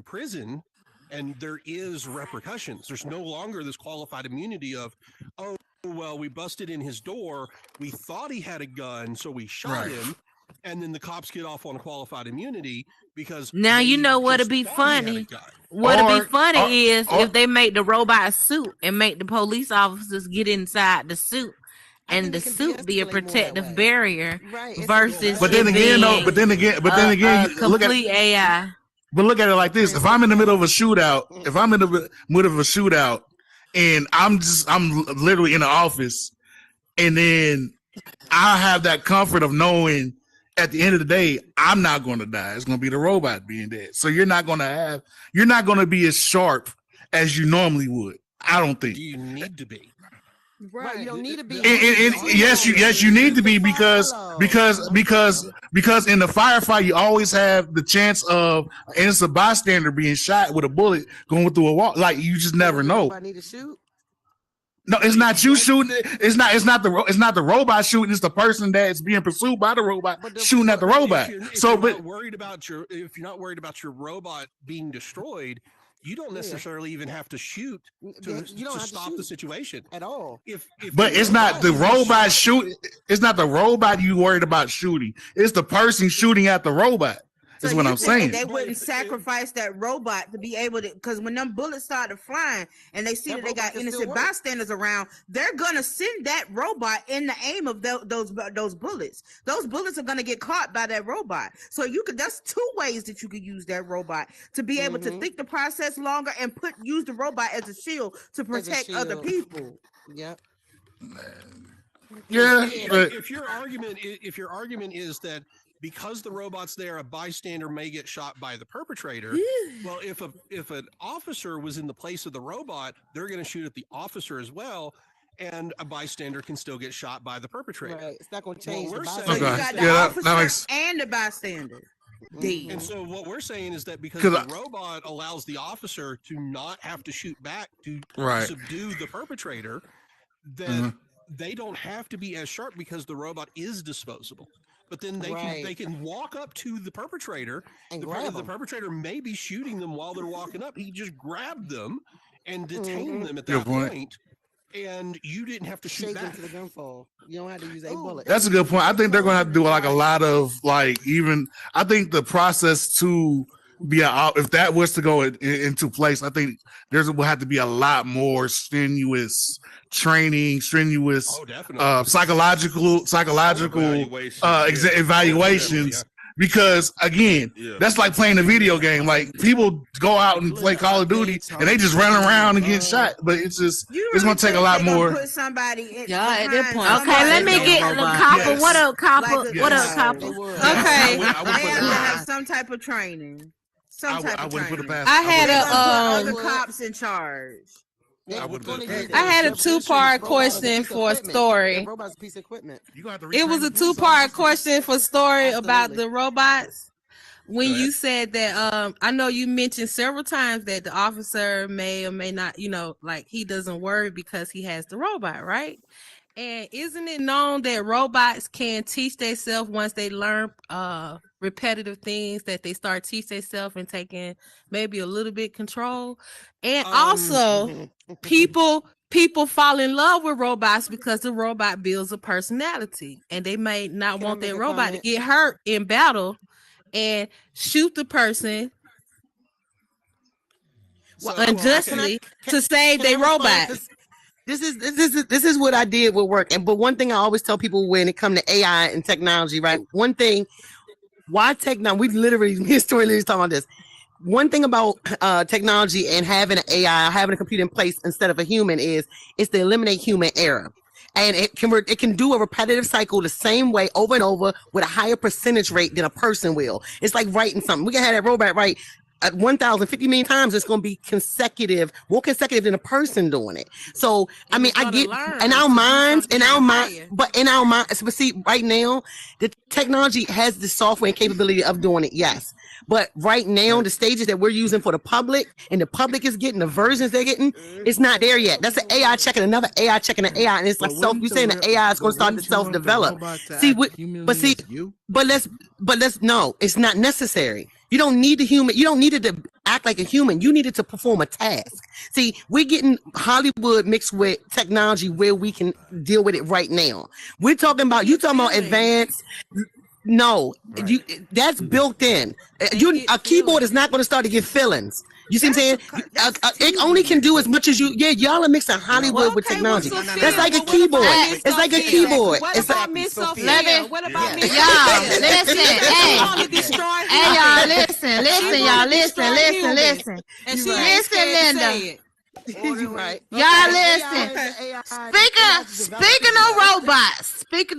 prison, and there is repercussions. There's no longer this qualified immunity of, oh well, we busted in his door, we thought he had a gun, so we shot him, and then the cops get off on qualified immunity because now you know what'd be funny. What'd be funny is if they make the robot suit and make the police officers get inside the suit, and the suit be a protective barrier versus. But then again, look at AI. But look at it like this: if I'm in the middle of a shootout, and I'm literally in the office, and then I have that comfort of knowing at the end of the day, I'm not going to die. It's going to be the robot being dead. So you're not going to be as sharp as you normally would. I don't think. You need to be. Right, you don't need to be. Yes, you need to be because in the firefight you always have the chance of an innocent bystander being shot with a bullet going through a wall. Like you just never know. I need to shoot. No, it's not you shooting. It's not the robot shooting. It's the person that is being pursued by the robot shooting at the robot. If you're not worried about your robot being destroyed, you don't necessarily even have to shoot to stop the situation at all. But it's not the robot shooting. It's not the robot you worried about shooting. It's the person shooting at the robot. Is what I'm saying. They wouldn't sacrifice that robot to be able to, because when them bullets started flying and they see that they got innocent bystanders around, they're gonna send that robot in the aim of those bullets. Those bullets are gonna get caught by that robot. So that's two ways that you could use that robot to be able to think the process longer and use the robot as a shield to protect other people. Yep. Yeah. If your argument is that because the robot's there, a bystander may get shot by the perpetrator. Well, if an officer was in the place of the robot, they're going to shoot at the officer as well, and a bystander can still get shot by the perpetrator. Right, it's not going to change. So you got the officer and the bystander. And so what we're saying is that because the robot allows the officer to not have to shoot back to subdue the perpetrator, that they don't have to be as sharp because the robot is disposable. But then they can walk up to the perpetrator, and the perpetrator may be shooting them while they're walking up. He just grabbed them and detained them at that point, and you didn't have to shoot back. To the gunfall. You don't have to use a bullet. That's a good point. I think they're going to have to do like a lot of I think the process to be if that was to go into place, I think will have to be a lot more strenuous training, psychological evaluations. Because again, that's like playing a video game. Like people go out and play Call of Duty and they just run around and get shot. But it's going to take a lot more. Put somebody in at that point. Okay, let me get Copper. Yes. What up, Copper? What up, Copper? Okay, they have to have some type of training. I had other cops in charge. I had a two-part question for a story. It was a two-part question for story about the robots. When you said that, I know you mentioned several times that the officer may or may not, like he doesn't worry because he has the robot, right? And isn't it known that robots can teach themselves once they learn repetitive things, that they start teach themselves and taking maybe a little bit control? And also people fall in love with robots because the robot builds a personality, and they may not want that robot to get hurt in battle and shoot the person unjustly to save their robot. This is what I did with work. But one thing I always tell people when it comes to AI and technology, right? One thing, why technology? We literally, me and Story literally talking about this. One thing about technology and having an AI, having a computer in place instead of a human is to eliminate human error. And it can do a repetitive cycle the same way over and over with a higher percentage rate than a person will. It's like writing something. We can have that robot write 1,050 million times. It's going to be more consecutive than a person doing it. So I mean, I get in our minds, but see, right now the technology has the software and capability of doing it. Yes. But right now, the stages that we're using for the public and the public is getting, the versions they're getting, it's not there yet. That's an AI checking another AI checking an AI, and it's like you're saying the AI is going to start to self-develop. But no, it's not necessary. You don't need the human. You don't need it to act like a human. You need it to perform a task. See, we're getting Hollywood mixed with technology where we can deal with it right now. We're talking about advanced. No, that's built in. A keyboard is not going to start to get feelings. You see what I'm saying? It only can do as much as you. Yeah, y'all are mixing Hollywood with technology. That's like a keyboard. It's like a keyboard. What about Miss Sophia? What about Miss Y'all listen? Hey, y'all listen, listen, Linda. Right. Y'all listen. Speaking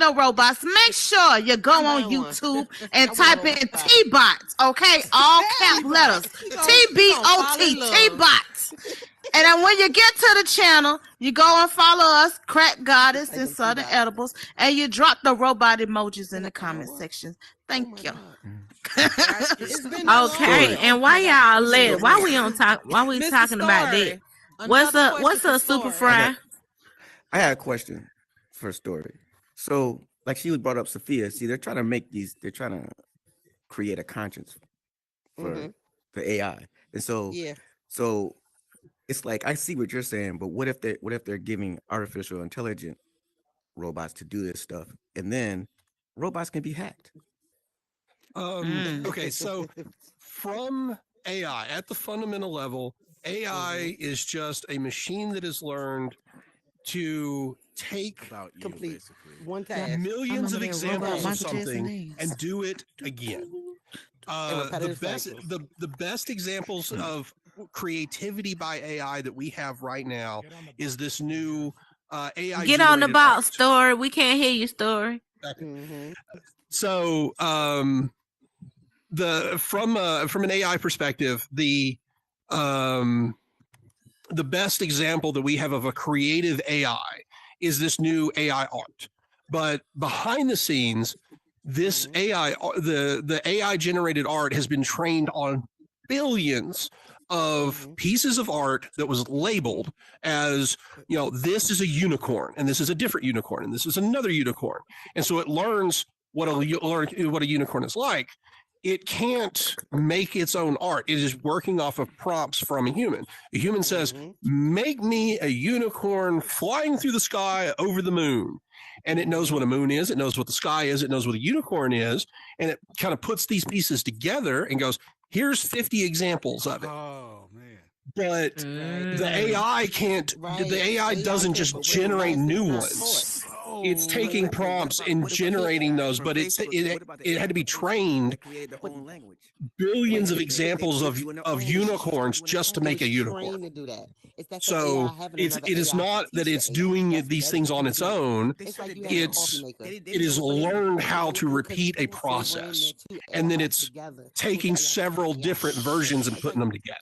of robots, make sure you go on YouTube and type in T-bots, okay? All cap letters. T-B-O-T, T-bots. And then when you get to the channel, you go and follow us, CraxkGoddess and SouthernEdibles, and you drop the robot emojis in the comment section. Thank you. Okay, and why we talking about that? What's up, Super Fry? I had a question for a Story. So, like she brought up Sophia. See, they're trying to create a conscience for the AI, and so it's like I see what you're saying, but what if they're giving artificial intelligent robots to do this stuff, and then robots can be hacked? Okay, so from AI at the fundamental level, AI is just a machine that has learned to take one task, millions of examples of something and do it again. The best examples of creativity by AI that we have right now is this new AI. Get on the box, Story. We can't hear you, Story. So from an AI perspective, the best example that we have of a creative AI is this new AI art. But behind the scenes, this AI, the AI generated art has been trained on billions of pieces of art that was labeled as, this is a unicorn, and this is a different unicorn, and this is another unicorn. And so it learns what a unicorn is like. It can't make its own art. It is working off of prompts from a human. A human says, make me a unicorn flying through the sky over the moon. And it knows what a moon is. It knows what the sky is. It knows what a unicorn is. And it kind of puts these pieces together and goes, here's 50 examples of it. Oh, man. But the AI can't, the AI doesn't just generate new ones. It's taking prompts and generating those, but it had to be trained billions of examples of unicorns just to make a unicorn. So it is not that it's doing these things on its own. It is learned how to repeat a process, and then it's taking several different versions and putting them together.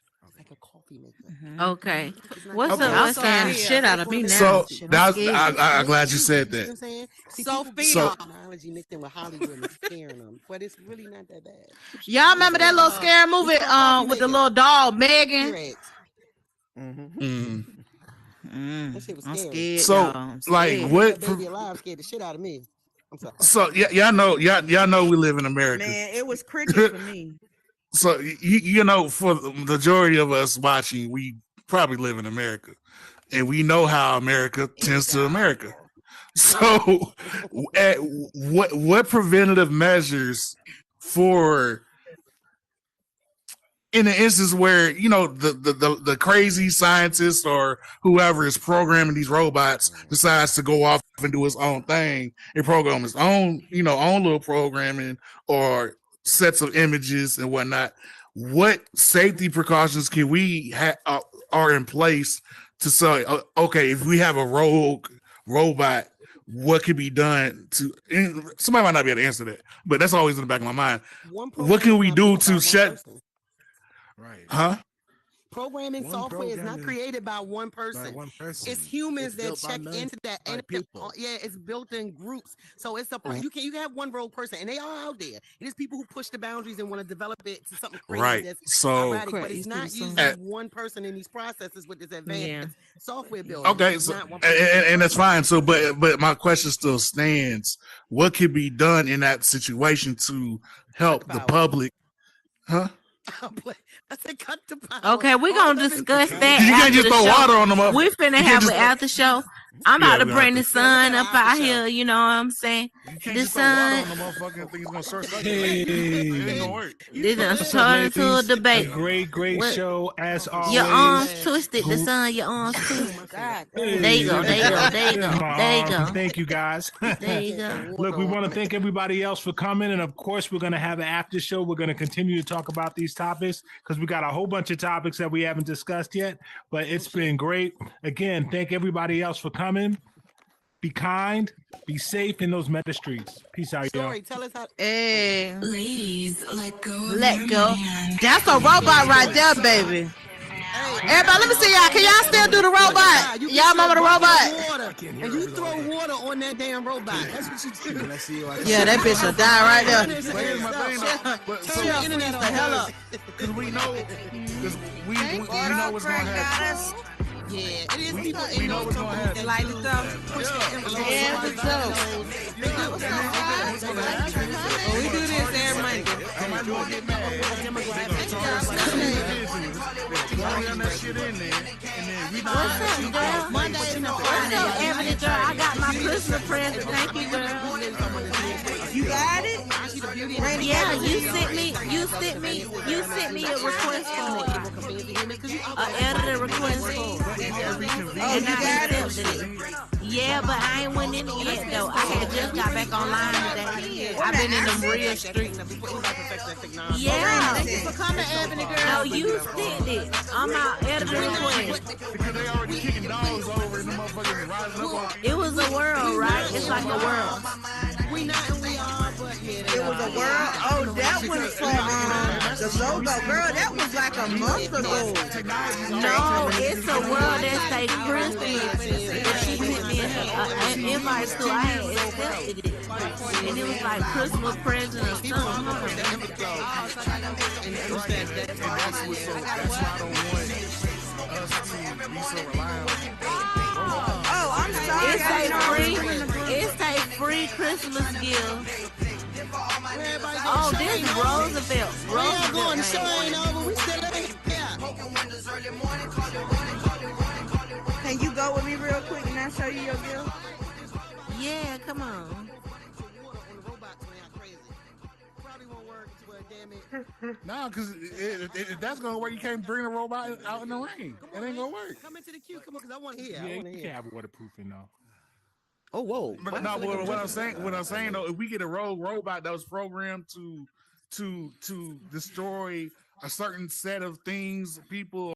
Okay. What's up? Scaring the shit out of me now. So I'm glad you said that. Technology mixed in with Hollywood and scaring them, but it's really not that bad. Y'all remember that little scary movie with the little dog Megan? That shit was I'm scary. scared. So, y'all. I'm like, scared. what? That baby alive scared the shit out of me. I'm sorry. So, y'all know we live in America. Man, it was cricket for me. So, you know, for the majority of us watching, we probably live in America, and we know how America tends to America. So, what preventative measures for in an instance where you know the crazy scientist or whoever is programming these robots decides to go off and do his own thing and program his own own little programming or sets of images and whatnot, what safety precautions can we are in place to say okay, if we have a rogue robot, what could be done to somebody might not be able to answer that, but that's always in the back of my mind. What can we do to shut Right. huh? Programming software is not created by one person. It's humans that check into that, and it's built in groups. So it's you can have one rogue person, and they are out there. It is people who push the boundaries and want to develop it to something crazy. Right. That's So erratic, but it's not usually one person in these processes with this advanced software building. Okay, so and that's fine. So, but my question still stands. What could be done in that situation to help the public? Huh? I said cut the power. Okay, we're gonna discuss that. You can't just throw water on them. We finna have an after show. I'm about to bring the to. sun up out here. You know what I'm saying? The sun. This done turned into a debate. Great show as always. Your arms twisted. The sun. Your arms twisted. There you go. Thank you, guys. There you go. Look, we want to thank everybody else for coming, and of course, we're going to have an after show. We're going to continue to talk about these topics because we got a whole bunch of topics that we haven't discussed yet. But it's been great. Again, thank everybody else for coming. Be kind, be safe in those meta streets. Peace out, y'all. Tell us how. Hey, ladies, let go. Let go. That's a robot right there, baby. Everybody, let me see y'all. Can y'all still do the robot? Y'all remember the robot? And you throw water on that damn robot. That's what you do. Yeah, that bitch will die right there. Turn the internet the hell up. Because we know what's going to happen. Yeah, it is people we know what's going to happen. Like the stuff. Yeah, the dope. We do this every Monday. Somebody gonna get mad. What's up, girl? What's up, Ebony girl? I got my Christmas present. Thank you, girl. You got it? Yeah, you sent me a request for it. An editor request for it. Oh, you got it? Yeah, but I ain't went in it yet though. I had just got back online today. I've been in them real streets. Yeah. Thank you for coming, Ebony girl. No, you sent it. I'm out editor request. Because they already kicking dogs over and the motherfuckers rising up. It was a world, right? It's like a world. We not and we are, but it was a world. Oh, that was for the logo, girl. That was like a month ago. No, it's a world that say Christmas. That she sent me an invite to. I had accepted it, and it was like Christmas present or something. Oh, I'm sorry. It's a free Christmas gift. Oh, this is Roosevelt. going to show ain't over. We still ain't. Can you go with me real quick and I'll show you your gift? Yeah, come on. No, because if that's gonna work, you can't bring a robot out in the rain. It ain't gonna work. Come into the queue, come on, because I want to hear. Yeah, you can have waterproofing though. Oh, whoa! But no, what I'm saying though, if we get a rogue robot that was programmed to destroy a certain set of things, people